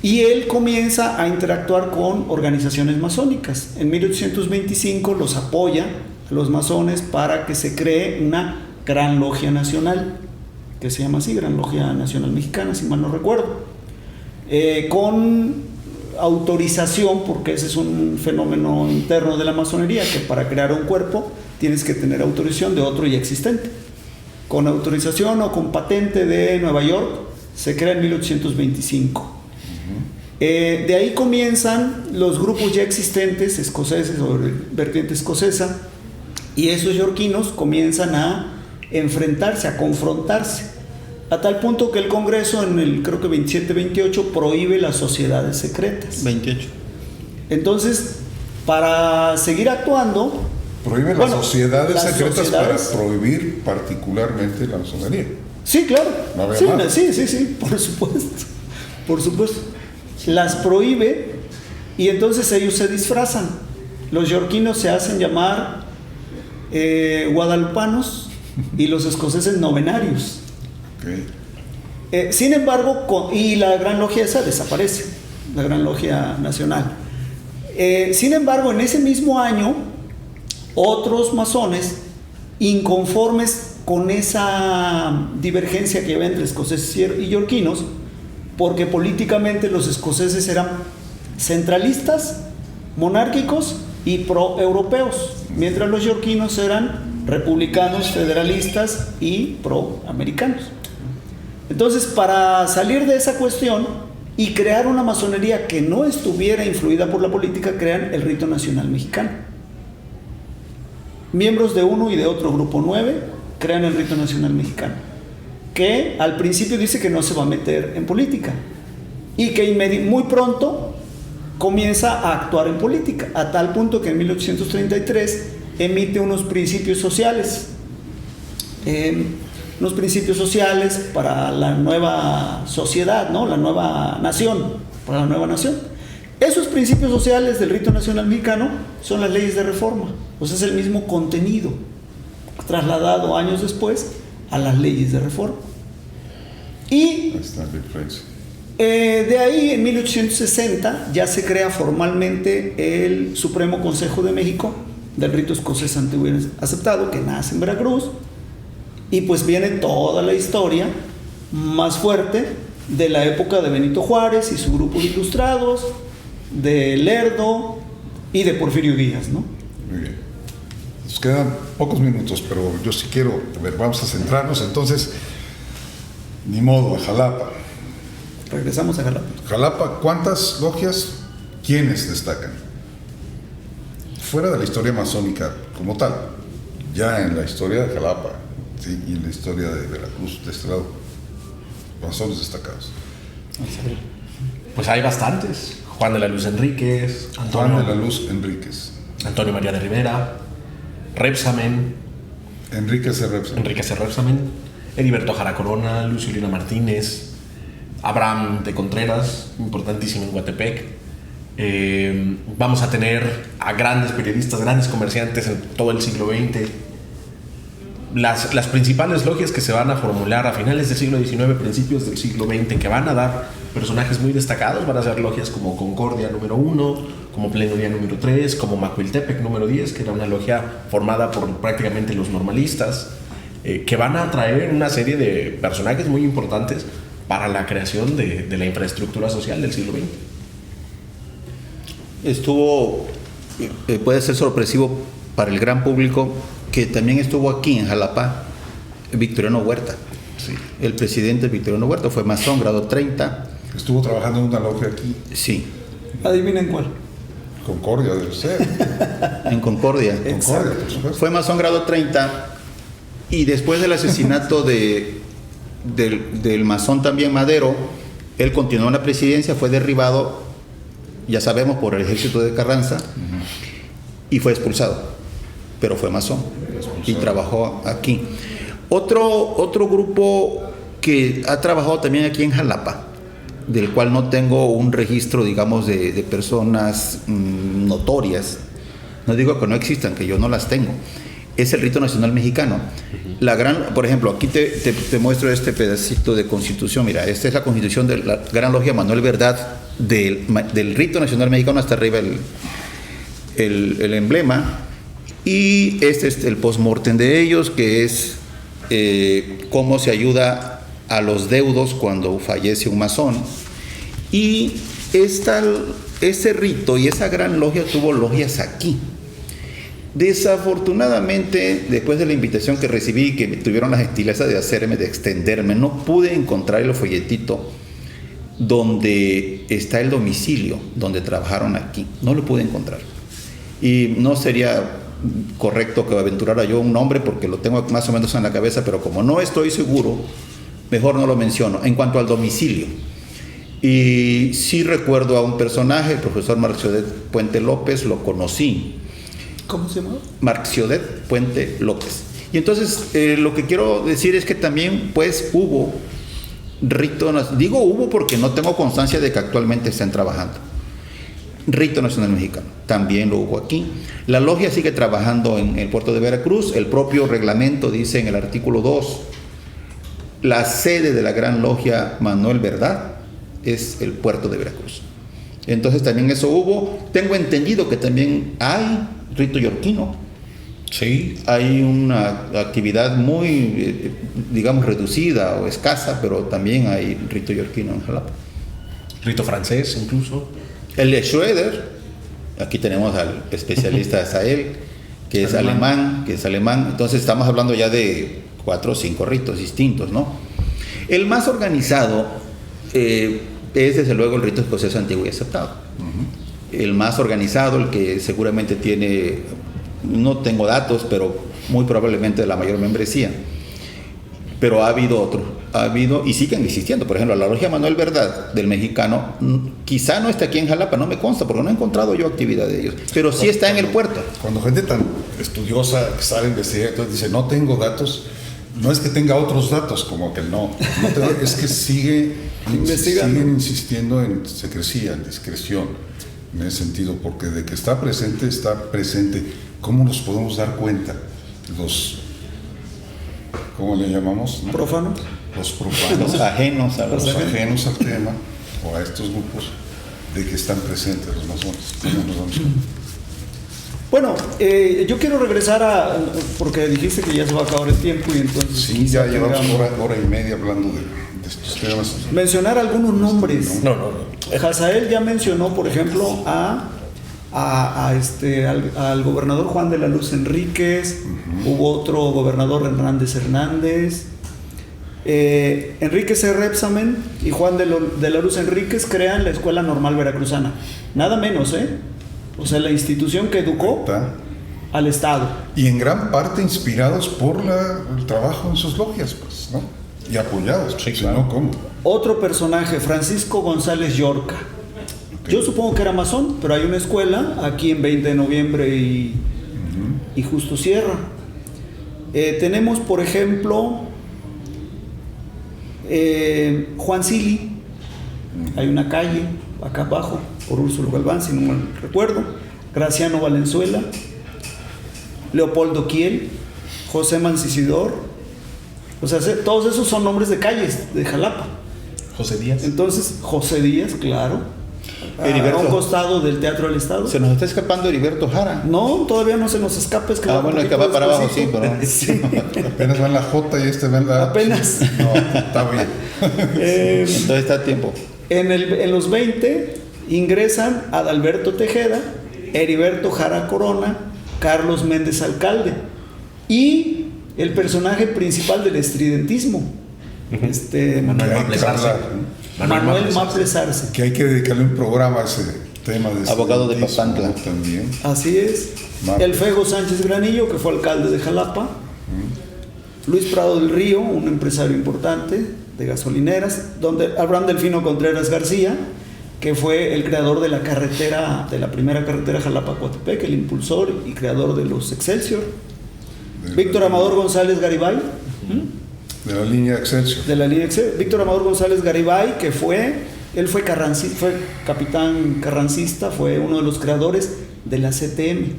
y él comienza a interactuar con organizaciones masónicas. En 1825 los apoya a los masones para que se cree una Gran Logia Nacional, que se llama así, Gran Logia Nacional Mexicana, si mal no recuerdo, con autorización, porque ese es un fenómeno interno de la masonería, que para crear un cuerpo tienes que tener autorización de otro ya existente. Con autorización o con patente de Nueva York se crea en 1825. De ahí comienzan los grupos ya existentes, escoceses o de vertiente escocesa, y esos yorquinos comienzan a enfrentarse, a confrontarse, a tal punto que el Congreso en el, creo que 27-28, prohíbe las sociedades secretas. 28. Entonces, para seguir actuando, Prohíbe bueno, las sociedades las secretas sociedades, para prohibir particularmente la masonería. sí, claro. No había Sí, más. sí, por supuesto. Por supuesto. Las prohíbe y entonces ellos se disfrazan. Los yorquinos se hacen llamar guadalupanos y los escoceses novenarios. Okay. Sin embargo, y la Gran Logia esa desaparece, la Gran Logia Nacional. Sin embargo, en ese mismo año, otros masones, inconformes con esa divergencia que había entre escoceses y yorquinos, porque políticamente los escoceses eran centralistas, monárquicos y pro-europeos, mientras los yorquinos eran republicanos, federalistas y pro-americanos. Entonces, para salir de esa cuestión y crear una masonería que no estuviera influida por la política, crean el Rito Nacional Mexicano. Miembros de uno y de otro grupo 9 crean el Rito Nacional Mexicano, que al principio dice que no se va a meter en política y que muy pronto comienza a actuar en política, a tal punto que en 1833 emite unos principios sociales, para la nueva sociedad, ¿no? La nueva nación, para la nueva nación. Esos principios sociales del Rito Nacional Mexicano son las leyes de reforma, o sea, es el mismo contenido trasladado años después a las leyes de reforma. Y Ahí está la diferencia. de ahí, en 1860, ya se crea formalmente el Supremo Consejo de México, del rito escocés antiguo y aceptado, que nace en Veracruz, y pues viene toda la historia más fuerte de la época de Benito Juárez y su grupo de ilustrados, de Lerdo y de Porfirio Díaz, ¿no? Muy bien. Nos quedan pocos minutos, pero yo sí quiero, a ver, vamos a centrarnos. Entonces, ni modo, a Jalapa. Regresamos a Jalapa. Jalapa, ¿cuántas logias? ¿Quiénes destacan? Fuera de la historia masónica como tal, ya en la historia de Jalapa, ¿sí? Y en la historia de Veracruz, de este lado, masones destacados. Pues hay bastantes. Juan de la Luz Enríquez, Juan de la Luz Enríquez. Antonio María de Rivera, Repsamen, Enrique C. Repsamen, Heriberto Jara Corona, Lucio Lina Martínez, Abraham de Contreras, importantísimo en Guatepec. Vamos a tener a grandes periodistas, grandes comerciantes en todo el siglo XX. Las principales logias que se van a formular a finales del siglo XIX, principios del siglo XX, que van a dar personajes muy destacados, van a ser logias como Concordia número 1, como Plenoría número 3, como Macuiltepec número 10, que era una logia formada por prácticamente los normalistas, que van a traer una serie de personajes muy importantes para la creación de la infraestructura social del siglo XX. Estuvo, puede ser sorpresivo para el gran público, que también estuvo aquí en Jalapa Victoriano Huerta. Sí. El presidente Victoriano Huerta fue masón, grado 30. Estuvo trabajando en una logia aquí. Sí. Adivinen cuál. Concordia debe ser. En Concordia. Concordia, por supuesto. Fue masón grado 30 y después del asesinato del masón también Madero, él continuó en la presidencia, fue derribado, ya sabemos, por el ejército de Carranza, y fue expulsado, pero fue masón y trabajó aquí. Otro grupo que ha trabajado también aquí en Jalapa, del cual no tengo un registro, digamos, de personas notorias, no digo que no existan, que yo no las tengo, es el Rito Nacional Mexicano. Por ejemplo, aquí te muestro este pedacito de Constitución. Mira, esta es la Constitución de la Gran Logia Manuel Verdad del Rito Nacional Mexicano, hasta arriba el emblema, y este es el post-mortem de ellos, que es cómo se ayuda a los deudos cuando fallece un masón. Y ese rito y esa gran logia tuvo logias aquí. Desafortunadamente, después de la invitación que recibí, que tuvieron la gentileza de extenderme, no pude encontrar el folletito donde está el domicilio donde trabajaron aquí. No lo pude encontrar. Y no sería correcto que aventurara yo un nombre, porque lo tengo más o menos en la cabeza, pero como no estoy seguro, mejor no lo menciono. En cuanto al domicilio, y sí recuerdo a un personaje, el profesor Marciodet Puente López, lo conocí. ¿Cómo se llama? Marciodet Puente López. Y entonces lo que quiero decir es que también pues hubo rito, digo hubo porque no tengo constancia de que actualmente estén trabajando. Rito Nacional Mexicano, también lo hubo aquí. La logia sigue trabajando en el puerto de Veracruz. El propio reglamento dice en el artículo 2, la sede de la Gran Logia Manuel Verdad es el puerto de Veracruz. Entonces también eso hubo. Tengo entendido que también hay rito yorquino. Sí. Hay una actividad muy, digamos, reducida o escasa, pero también hay rito yorquino en Jalapa. Rito francés, incluso. El de Schroeder, aquí tenemos al especialista Sael, que es alemán. Entonces estamos hablando ya de 4 o 5 ritos distintos, ¿no? El más organizado es desde luego el rito escocés antiguo y aceptado. El más organizado, el que seguramente tiene, no tengo datos, pero muy probablemente la mayor membresía. Pero ha habido y siguen existiendo. Por ejemplo, la Logia Manuel Verdad del Mexicano, quizá no está aquí en Jalapa, no me consta, porque no he encontrado yo actividad de ellos, pero sí está en el puerto. Cuando gente tan estudiosa que sale a investigar, entonces dice, no tengo datos, no es que tenga otros datos, como que es que siguen insistiendo en secrecía, en discreción, en ese sentido, porque de que está presente, está presente. ¿Cómo nos podemos dar cuenta? ¿Cómo le llamamos? ¿No? ¿Profanos? Los profanos. Los ajenos al tema, o a estos grupos, de que están presentes los masones. ¿Cómo nos damos cuenta? Bueno, yo quiero regresar porque dijiste que ya se va a acabar el tiempo y entonces... Sí, ya llevamos hora y media hablando de estos temas. Mencionar algunos nombres. No. Hazael ya mencionó, por ejemplo, al gobernador Juan de la Luz Enríquez. Hubo otro gobernador, Hernández Hernández. Enrique C. Repsamen y Juan de la Luz Enríquez crean la Escuela Normal Veracruzana. Nada menos, O sea, la institución que educó al Estado. Y en gran parte inspirados por el trabajo en sus logias, pues, ¿no? Y apoyados, sí, claro. ¿no? ¿Cómo? Otro personaje, Francisco González Llorca. Okay. Yo supongo que era masón, pero hay una escuela aquí en 20 de noviembre y Justo Sierra. Tenemos, por ejemplo, Juan Sili. Hay una calle acá abajo, por Úrsulo Galván, si no mal recuerdo. Graciano Valenzuela, Leopoldo Kiel, José Mancisidor. O sea, todos esos son nombres de calles de Jalapa. José Díaz. Entonces, José Díaz, claro. Heriberto. A un costado del Teatro del Estado. Se nos está escapando Heriberto Jara. No, todavía no se nos escapa. Es que Bueno, es que va para abajo, sí, pero... Sí. Apenas va en la J y este va en la... Apenas. No, está bien. Entonces está a tiempo. En los 20 ingresan Adalberto Tejeda, Heriberto Jara Corona, Carlos Méndez Alcalde y el personaje principal del estridentismo, Manuel Maples Arce. Manuel Maples Arce. Que hay que dedicarle un programa a ese tema de Abogado de estudiantismo Papantla. también. Así es. Maples. El Fego Sánchez Granillo, que fue alcalde de Jalapa. Luis Prado del Río, un empresario importante de gasolineras. Abraham Delfino Contreras García, que fue el creador de la carretera, de la primera carretera Jalapa-Coatepec, el impulsor y creador de los Excelsior. Víctor Amador González Garibay, De la línea Excelsior. de la línea Excelsior. Víctor Amador González Garibay, que él fue capitán carrancista, fue uno de los creadores de la CTM.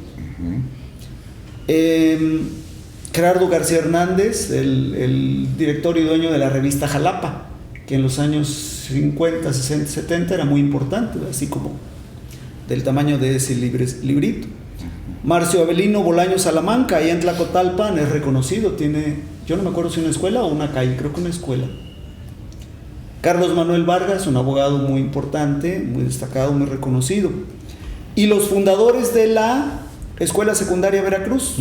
Gerardo García Hernández, el director y dueño de la revista Jalapa, que en los años 50, 60, 70 era muy importante, así como del tamaño de ese librito. Marcio Avelino Bolaño Salamanca, ahí en Tlacotalpan, es reconocido, tiene, yo no me acuerdo si una escuela o una calle, creo que una escuela. Carlos Manuel Vargas, un abogado muy importante, muy destacado, muy reconocido. Y los fundadores de la Escuela Secundaria Veracruz,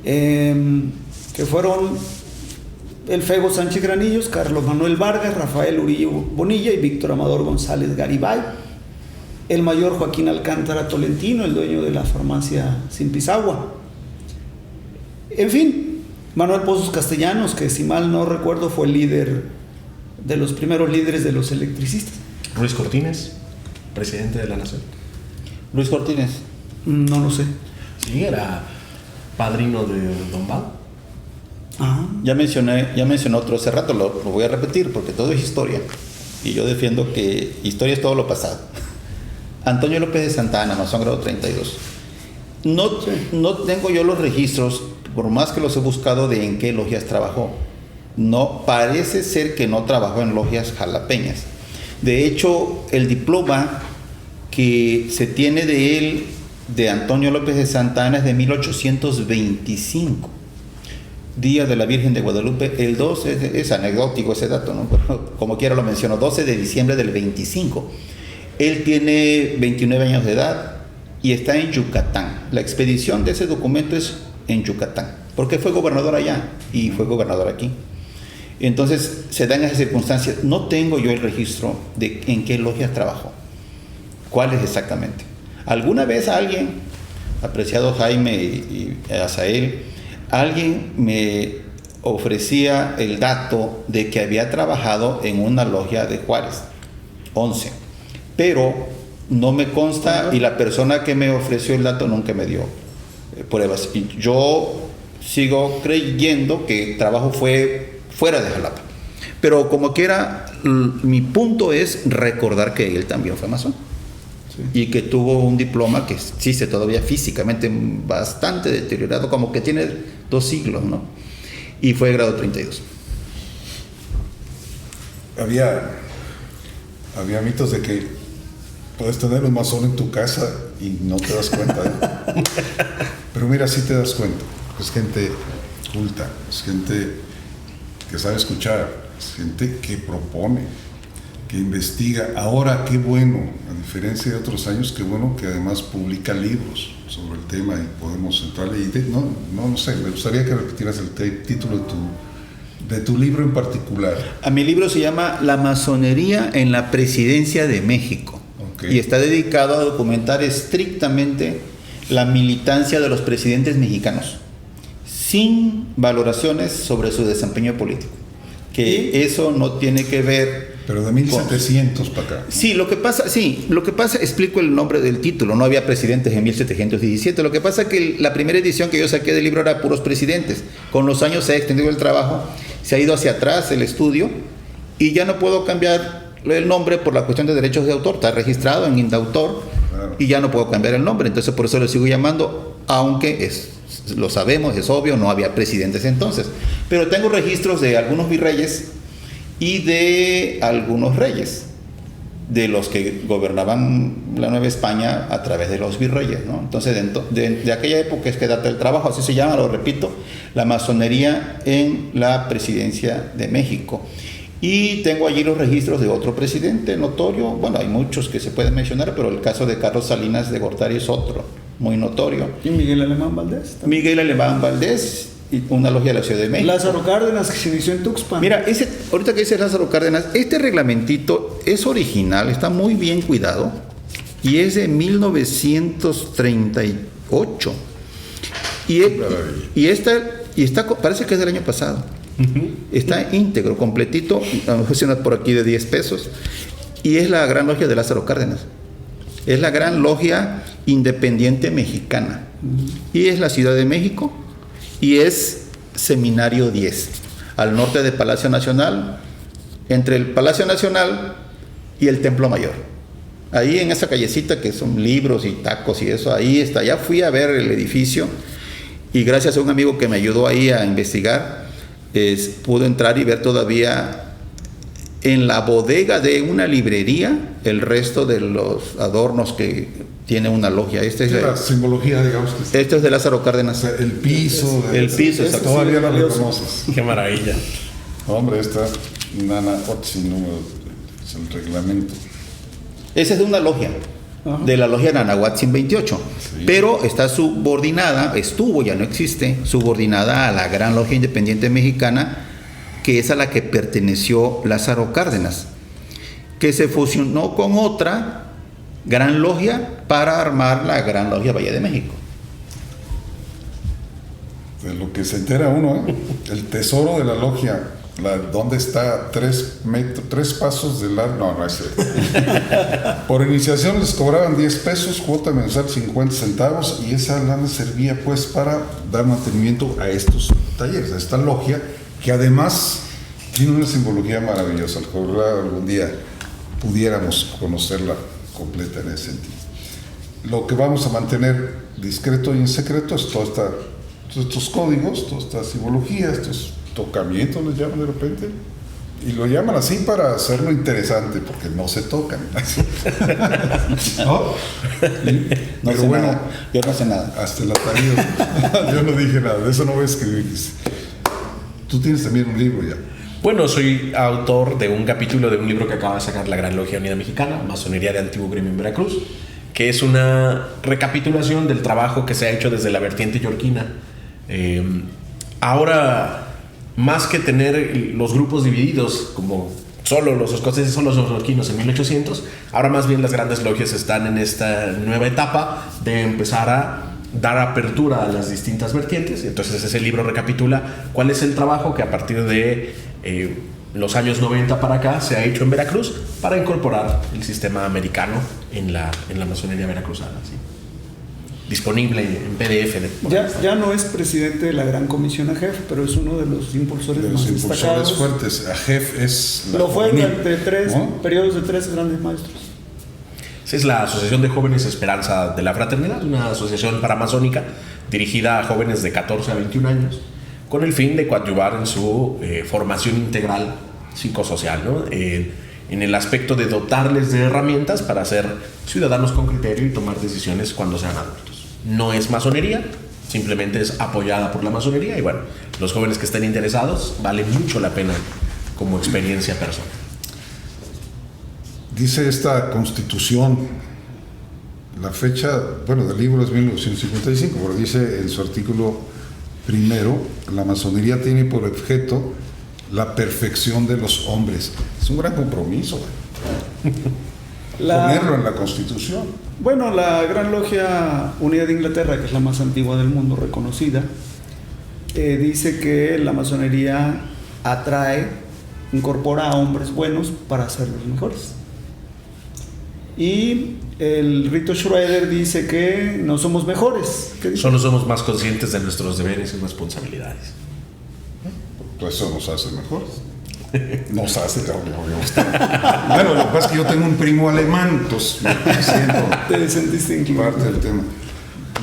que fueron el Fego Sánchez Granillos, Carlos Manuel Vargas, Rafael Urillo Bonilla y Víctor Amador González Garibay. El mayor Joaquín Alcántara Tolentino, el dueño de la farmacia Sin Pisagua. En fin, Manuel Pozos Castellanos, que si mal no recuerdo fue el líder de los primeros líderes de los electricistas. Ruiz Cortines, presidente de la Nación. Luis Cortines. No lo sé. Sí, era padrino de Don Val. Ah, Ya mencioné otro hace rato, lo voy a repetir porque todo es historia. Y yo defiendo que historia es todo lo pasado. Antonio López de Santa Ana, masón grado 32. No tengo yo los registros, por más que los he buscado, de en qué logias trabajó. No, parece ser que no trabajó en logias jalapeñas. De hecho, el diploma que se tiene de él, de Antonio López de Santa Ana, es de 1825. Día de la Virgen de Guadalupe, el 12, es anecdótico ese dato, ¿no? Pero como quiera lo menciono, 12 de diciembre del 25. Él tiene 29 años de edad y está en Yucatán. La expedición de ese documento es en Yucatán, porque fue gobernador allá y fue gobernador aquí. Entonces se dan esas circunstancias. No tengo yo el registro de en qué logias trabajó, cuáles exactamente. Alguna vez alguien, apreciado Jaime y Azael, alguien me ofrecía el dato de que había trabajado en una logia de Juárez, 11, pero no me consta y la persona que me ofreció el dato nunca me dio pruebas. Y yo sigo creyendo que el trabajo fue fuera de Jalapa. Pero como quiera, mi punto es recordar que él también fue masón. Sí. Y que tuvo un diploma que existe todavía físicamente bastante deteriorado, como que tiene 2 siglos, ¿no? Y fue grado 32. Había mitos de que puedes tener un masón en tu casa y no te das cuenta, ¿eh? Pero mira, sí te das cuenta. Es gente culta, es gente que sabe escuchar, es gente que propone, que investiga. Ahora, qué bueno, a diferencia de otros años, qué bueno que además publica libros sobre el tema y podemos entrarle. Y no sé, me gustaría que repitieras el título de tu libro en particular. A mi libro se llama La masonería en la presidencia de México. Okay. Y está dedicado a documentar estrictamente la militancia de los presidentes mexicanos, sin valoraciones sobre su desempeño político. Que eso no tiene que ver Pero de 1700 para acá. Sí, lo que pasa, explico el nombre del título, no había presidentes en 1717, lo que pasa es que la primera edición que yo saqué del libro era puros presidentes, con los años se ha extendido el trabajo, se ha ido hacia atrás el estudio, y ya no puedo cambiar el nombre por la cuestión de derechos de autor, está registrado en Indautor, claro. Y ya no puedo cambiar el nombre, entonces por eso lo sigo llamando, aunque lo sabemos, es obvio, no había presidentes entonces, pero tengo registros de algunos virreyes y de algunos reyes, de los que gobernaban la Nueva España a través de los virreyes, ¿no? Entonces, de aquella época es que data el trabajo, así se llama, lo repito, la masonería en la presidencia de México. Y tengo allí los registros de otro presidente notorio, bueno, hay muchos que se pueden mencionar, pero el caso de Carlos Salinas de Gortari es otro, muy notorio. ¿Y Miguel Alemán Valdés? También. Miguel Alemán Valdés, y una logia de la Ciudad de México. Lázaro Cárdenas, que se inició en Tuxpan. Mira, ahorita que dice Lázaro Cárdenas, este reglamentito es original, está muy bien cuidado, y es de 1938. Y está, parece que es del año pasado. Está íntegro, completito, a lo mejor por aquí de 10 pesos. Y es la Gran Logia de Lázaro Cárdenas. Es la Gran Logia Independiente Mexicana. Y es la Ciudad de México. Y es Seminario 10, al norte del Palacio Nacional, entre el Palacio Nacional y el Templo Mayor. Ahí en esa callecita que son libros y tacos y eso, ahí está. Ya fui a ver el edificio y gracias a un amigo que me ayudó ahí a investigar, pude entrar y ver todavía en la bodega de una librería el resto de los adornos que tiene una logia. La simbología, digamos. Esto es de Lázaro Cárdenas. O sea, el piso. El piso, exacto. Todavía lo reconoces. Qué maravilla. Hombre, esta Nana Otzi, número, es el reglamento. Esa es de una logia. Ajá. De la logia Nanahuatzin 28, sí. Pero está subordinada, ya no existe, subordinada a la Gran Logia Independiente Mexicana, que es a la que perteneció Lázaro Cárdenas, que se fusionó con otra Gran Logia para armar la Gran Logia Valle de México. De lo que se entera uno, el tesoro de la logia. ¿Dónde está 3 pasos de largo? No es cierto. Por iniciación les cobraban 10 pesos, cuota mensual 50 centavos, y esa lana servía pues para dar mantenimiento a estos talleres, a esta logia, que además tiene una simbología maravillosa. Ojalá algún día pudiéramos conocerla completa en ese sentido. Lo que vamos a mantener discreto y en secreto es todos estos códigos, toda esta simbología, estos tocamientos les llaman de repente, y lo llaman así para hacerlo interesante, porque no se tocan. ¿No? Pero bueno, nada. Yo no sé nada. Hasta el atarío. Yo no dije nada, de eso no voy a escribir. Tú tienes también un libro ya. Bueno, soy autor de un capítulo de un libro que acaba de sacar la Gran Logia Unida Mexicana, Masonería de Antiguo Gremio en Veracruz, que es una recapitulación del trabajo que se ha hecho desde la vertiente yorquina. Ahora, más que tener los grupos divididos como solo los escoceses, solo los yorquinos en 1800, ahora más bien las grandes logias están en esta nueva etapa de empezar a dar apertura a las distintas vertientes. Entonces ese libro recapitula cuál es el trabajo que a partir de los años 90 para acá se ha hecho en Veracruz para incorporar el sistema americano en la masonería veracruzana, ¿sí? Disponible en PDF. Ya no es presidente de la Gran Comisión AGEF, pero es uno de los impulsores de los más impulsores destacados. Fuertes. AGEF es lo fue durante periodos de 3 grandes maestros. Esa es la Asociación de Jóvenes Esperanza de la Fraternidad, una asociación paramazónica dirigida a jóvenes de 14 a 21 años, con el fin de coadyuvar en su formación integral psicosocial, ¿no? En el aspecto de dotarles de herramientas para ser ciudadanos con criterio y tomar decisiones cuando sean adultos. No es masonería, simplemente es apoyada por la masonería, y bueno, los jóvenes que estén interesados, vale mucho la pena como experiencia personal. Dice esta Constitución, la fecha, del libro es 1955, pero dice en su artículo primero, la masonería tiene por objeto la perfección de los hombres. Es un gran compromiso ponerlo en la Constitución. Bueno, la Gran Logia Unida de Inglaterra, que es la más antigua del mundo reconocida, dice que la masonería atrae incorpora a hombres buenos para ser los mejores. Y el rito Schroeder dice que no somos mejores. Solo somos más conscientes de nuestros deberes y responsabilidades. Pues eso nos hace mejores. Nos hace. Bueno, lo que pasa es que yo tengo un primo alemán, entonces me siento te sentiste incluido. Parte del tema.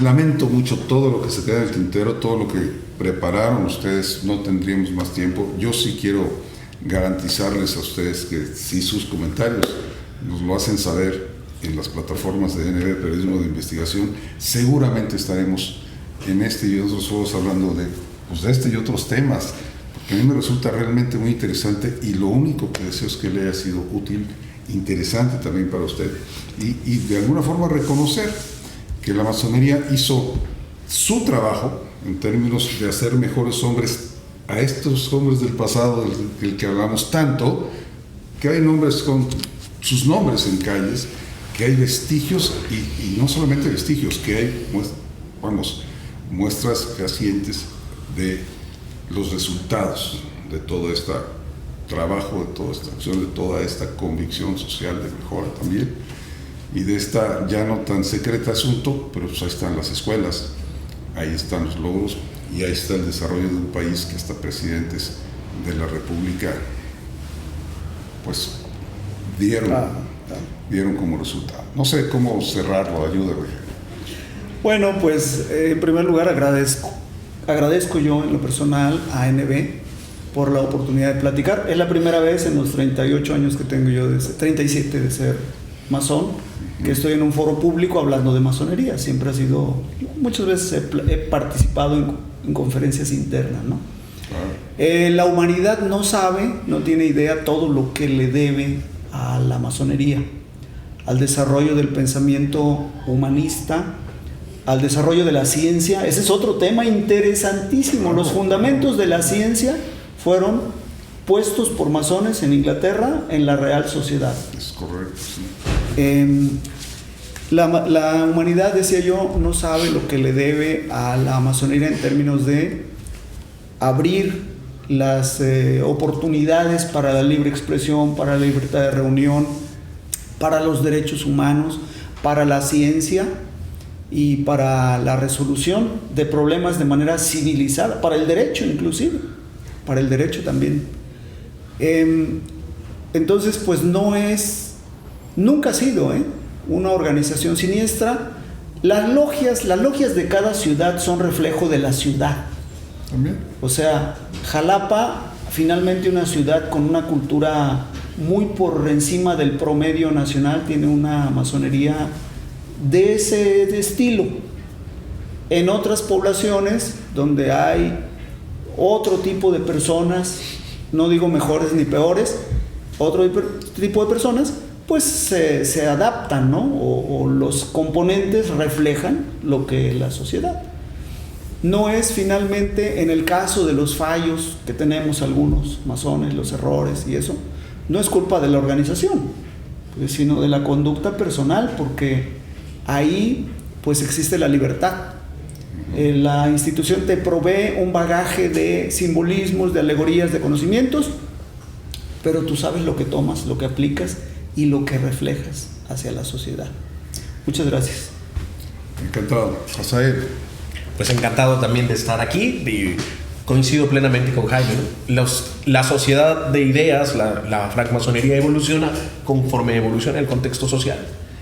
Lamento mucho todo lo que se queda en el tintero, todo lo que prepararon ustedes, no tendríamos más tiempo. Yo sí quiero garantizarles a ustedes que si sus comentarios nos lo hacen saber en las plataformas de NB Periodismo de Investigación, seguramente estaremos en este y otros foros hablando de este y otros temas, porque a mí me resulta realmente muy interesante y lo único que deseo es que le haya sido útil, interesante también para usted y de alguna forma reconocer que la masonería hizo su trabajo en términos de hacer mejores hombres a estos hombres del pasado del que hablamos tanto, que hay nombres con sus nombres en calles, que hay vestigios y no solamente vestigios, que hay muestras fehacientes de los resultados de todo este trabajo, de toda esta acción, de toda esta convicción social de mejora también, y de esta ya no tan secreta asunto, pero pues ahí están las escuelas, ahí están los logros y ahí está el desarrollo de un país que hasta presidentes de la República pues dieron como resultado. No sé cómo cerrarlo, ayúdame. Bueno, pues en primer lugar agradezco yo en lo personal a NB por la oportunidad de platicar. Es la primera vez en los 38 años que tengo yo, 37 de ser masón, que estoy en un foro público hablando de masonería. Siempre ha sido, muchas veces he participado en conferencias internas, ¿no? La humanidad no sabe, no tiene idea todo lo que le debe a la masonería, al desarrollo del pensamiento humanista, al desarrollo de la ciencia. Ese es otro tema interesantísimo. Los fundamentos de la ciencia fueron puestos por masones en Inglaterra en la Real Sociedad. Es correcto, sí. La humanidad, decía yo, no sabe lo que le debe a la masonería en términos de abrir las oportunidades para la libre expresión, para la libertad de reunión, para los derechos humanos, para la ciencia y para la resolución de problemas de manera civilizada, para el derecho inclusive, para el derecho también. Entonces, pues nunca ha sido una organización siniestra. Las logias de cada ciudad son reflejo de la ciudad. También. O sea, Jalapa, finalmente una ciudad con una cultura muy por encima del promedio nacional, tiene una masonería de ese estilo. En otras poblaciones donde hay otro tipo de personas, no digo mejores ni peores, otro tipo de personas, pues se adaptan, ¿no? O los componentes reflejan lo que es la sociedad. No es finalmente, en el caso de los fallos que tenemos algunos masones, los errores y eso, no es culpa de la organización, sino de la conducta personal, porque ahí pues existe la libertad. La institución te provee un bagaje de simbolismos, de alegorías, de conocimientos, pero tú sabes lo que tomas, lo que aplicas y lo que reflejas hacia la sociedad. Muchas gracias. Encantado. Asael. Pues encantado también de estar aquí y coincido plenamente con Jaime. La sociedad de ideas, la francmasonería evoluciona conforme evoluciona el contexto social.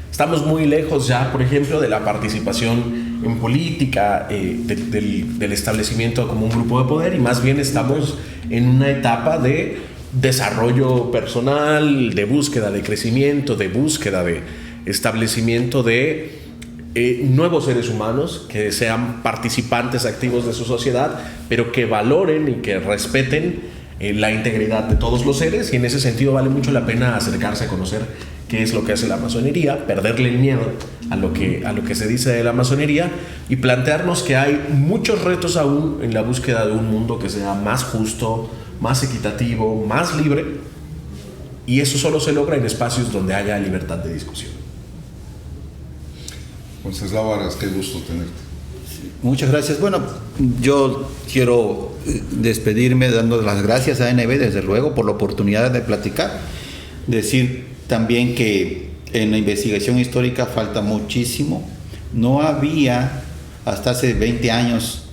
Estamos muy lejos ya, por ejemplo, de la participación en política, del establecimiento como un grupo de poder, y más bien estamos en una etapa de desarrollo personal, de búsqueda de crecimiento, de búsqueda de establecimiento de nuevos seres humanos que sean participantes activos de su sociedad, pero que valoren y que respeten la integridad de todos los seres, y en ese sentido vale mucho la pena acercarse a conocer qué es lo que hace la masonería, perderle el miedo a lo que se dice de la masonería y plantearnos que hay muchos retos aún en la búsqueda de un mundo que sea más justo, más equitativo, más libre, y eso solo se logra en espacios donde haya libertad de discusión. Wenceslao Vargas, qué gusto tenerte. Muchas gracias. Bueno, yo quiero despedirme dando las gracias a ANB, desde luego, por la oportunidad de platicar. Decir también que en la investigación histórica falta muchísimo. No había, hasta hace 20 años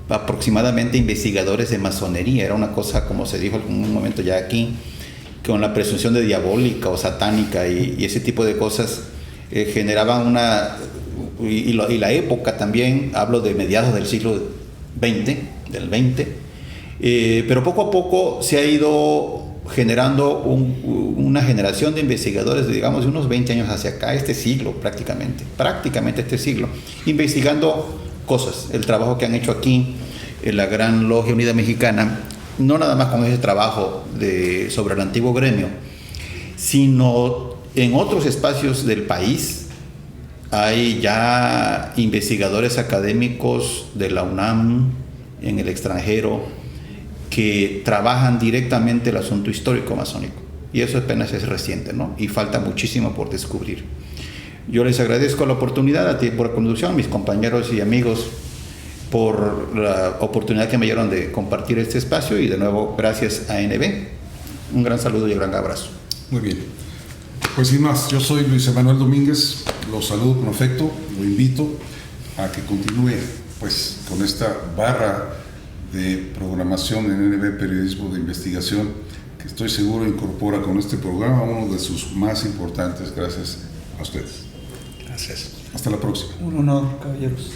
aproximadamente, investigadores de masonería. Era una cosa, como se dijo en un momento ya aquí, con la presunción de diabólica o satánica y ese tipo de cosas generaban una... Y la época también, hablo de mediados del siglo XX, del 20, pero poco a poco se ha ido generando una generación de investigadores, digamos, de unos 20 años hacia acá, este siglo prácticamente este siglo, investigando cosas. El trabajo que han hecho aquí en la Gran Logia Unida Mexicana, no nada más con ese trabajo sobre el antiguo gremio, sino en otros espacios del país. Hay ya investigadores académicos de la UNAM en el extranjero que trabajan directamente el asunto histórico masónico. Y eso apenas es reciente, ¿no? Y falta muchísimo por descubrir. Yo les agradezco la oportunidad a ti por la conducción, a mis compañeros y amigos por la oportunidad que me dieron de compartir este espacio, y de nuevo gracias a ANB. Un gran saludo y un gran abrazo. Muy bien. Pues sin más, yo soy Luis Emanuel Domínguez, lo saludo con afecto, lo invito a que continúe pues con esta barra de programación en NB Periodismo de Investigación, que estoy seguro incorpora con este programa uno de sus más importantes. Gracias a ustedes. Gracias. Hasta la próxima. Un honor, caballeros.